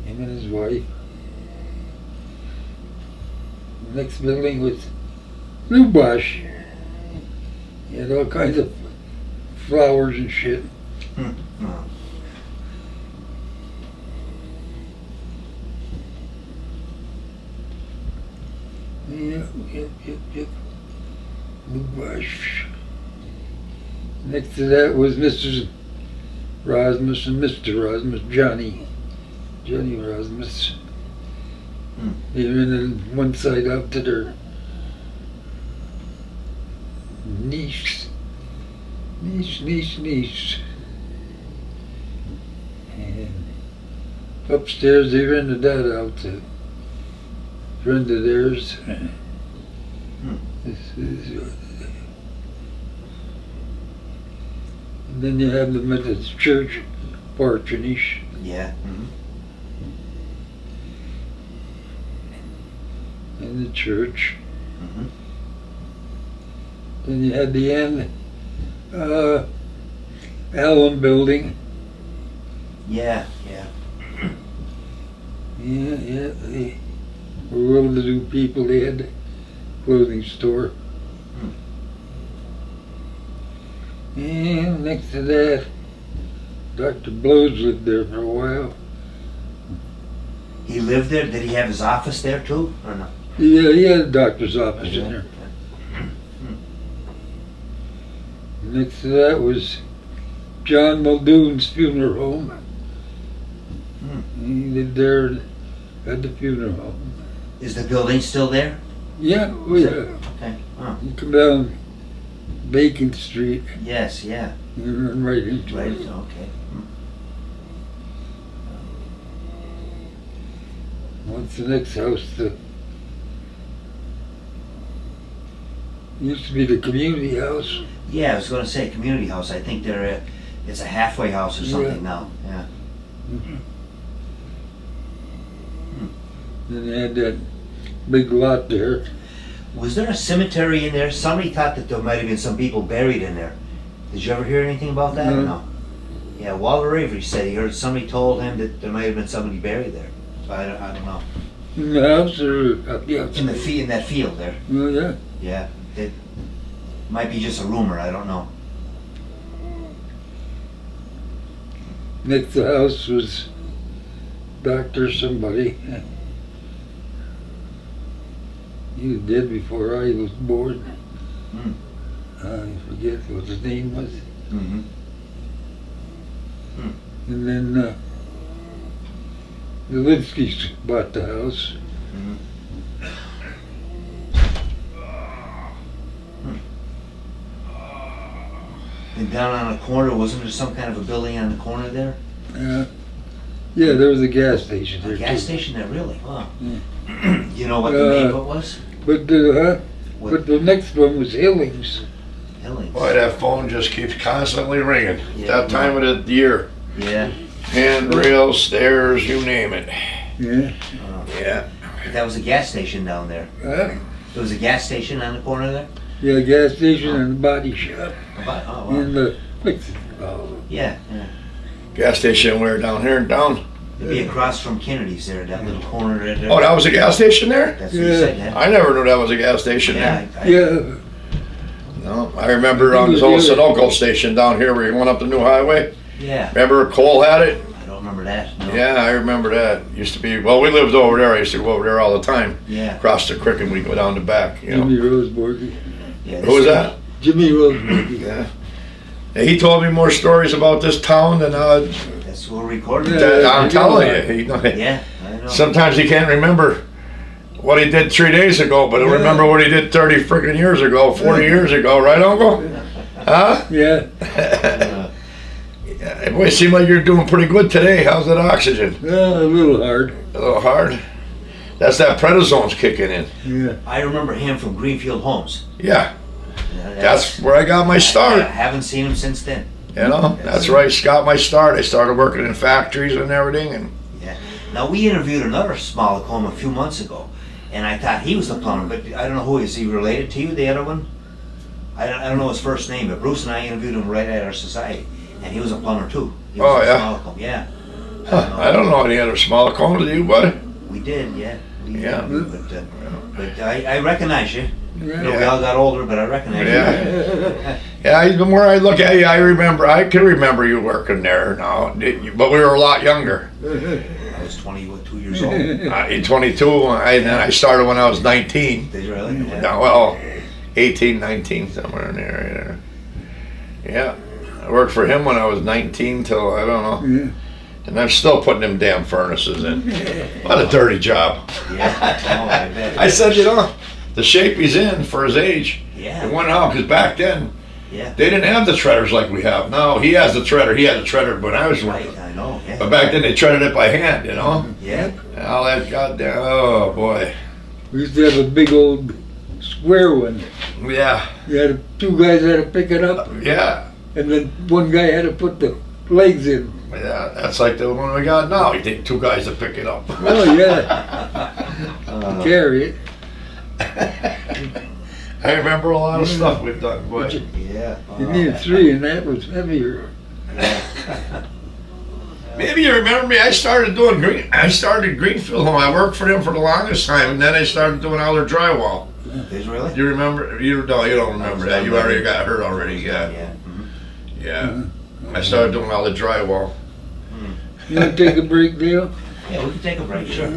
Him and his wife. The next building was Lubosh. He had all kinds of flowers and shit. Yep. Lubosh. Next to that was Mrs. Rosmus and Mr. Rosmus, Johnny Rosmus. They rented one side out to their niece. And upstairs they rented that out to a friend of theirs. This is, and then you have the Methodist Church, Partridge. Yeah. In the church. Then you had the Allen building. Yeah. They were well-to-do people. They had a clothing store. And next to that, Dr. Blows lived there for a while. He lived there? Did he have his office there too, or no? Yeah, he had a doctor's office in there. Next to that was John Muldoon's funeral home. He lived there at the funeral home. Is the building still there? Yeah, oh yeah. Okay. Oh. You come down Bacon Street, Yes, yeah. you run right into Right, it. okay. What's the next house? Used to be the community house. Yeah, I was gonna say community house. I think it's a halfway house or something now, yeah. Then they had that big lot there. Was there a cemetery in there? Somebody thought that there might have been some people buried in there. Did you ever hear anything about that? No. No. Yeah, Walter Avery said he heard somebody told him that there might have been somebody buried there. So I don't know. In the house or out the outside? In that field there. Oh yeah. Yeah. It might be just a rumor, I don't know. Next to the house was Dr. somebody. He was dead before I was born. I forget what his name was. And then the Lidskys bought the house. And down on the corner, wasn't there some kind of a building on the corner there? Yeah, there was a gas station there A gas too. station there, really? Wow. Yeah. You know what the name of it was? But What? the next one was Hillings. Hillings. Boy, that phone just keeps constantly ringing. Yeah. That time of the year. Yeah. Handrails, stairs, you name it. Yeah. Yeah. But that was a gas station down there. There was a gas station on the corner there? Yeah, gas station and a body shop. Oh, wow. And the Yeah. Gas station where down here in town? It'd be across from Kennedy's there, that little corner there. Oh, that was a gas station there? That's what you said, yeah. I never knew that was a gas station Yeah. there. yeah. No, I remember on this old Sunoco station down here where you went up the new highway. Yeah, Remember Cole had it? I don't remember that, no. Yeah, I remember that. Used to be, well, we lived over there. I used to go over there all the time. Yeah. Across the creek and we go down the back, you know. Jimmy Roseborg. Yeah, Who was that? Jimmy Roseborg. Yeah. And he told me more stories about this town than That's what we're recording. Yeah. I'm telling you. Yeah, I know. Sometimes he can't remember what he did 3 days ago, but he'll Yeah. remember what he did 30 freaking years ago, 40 years ago, right, Uncle? Huh? Yeah. Yeah, boy, it seemed like you're doing pretty good today. How's that oxygen? A little hard. A little hard? That's that prednisone's kicking in. Yeah. I remember him from Greenfield Homes. Yeah, Yeah, that's where I got my I start. haven't seen him since then. You know, that's right. Got my start. I started working in factories and everything, and Yeah. Now, we interviewed another Smallacombe a few months ago, and I thought he was the plumber, but I don't know who is he related to you, the other one? I don't know his first name, but Bruce and I interviewed him right at our society, and he was a plumber too. He was Oh, a yeah? Smallacombe, yeah. I don't know any other small cones do you, buddy? We did, yeah. We Yeah. But I recognize you. You know, we Yeah. all got older, but I recognize Yeah. you. Yeah, the more I look at you, I can remember you working there now, but we were a lot younger. I was 22 years old. 22, and I started when I was 19. Did you really? Yeah. No, well, 18, 19, somewhere in there. Yeah, I worked for him when I was 19 till, I don't know. Yeah. And I'm still putting them damn furnaces in. What a dirty job. Yeah. Oh, I bet. I said, you know, the shape he's in for his age, Yeah. it went out, because back then, Yeah. they didn't have the treaders like we have. Now, he has the treader. He had a treader when I was working. Right, I know. Yeah. But back then, they treaded it by hand, you know? Yeah. All that goddamn, oh boy. We used to have a big old square one. Yeah, You had two guys had to pick it up, yeah. and then one guy had to put the legs in. Yeah, that's like the one we got now. You take two guys to pick it up. Oh yeah, carry it. I remember a lot of stuff we've done, boy. Yeah. You needed three, and that was heavier. Maybe you remember me. I started Greenfield Home. I worked for them for the longest time, and then I started doing all their drywall. Did you really? You remember? You don't remember that. You already got hurt already. Yeah, Yeah. Mhm. yeah. I started doing all the drywall. You want to take a break, Dale? Yeah, we can take a break, sure.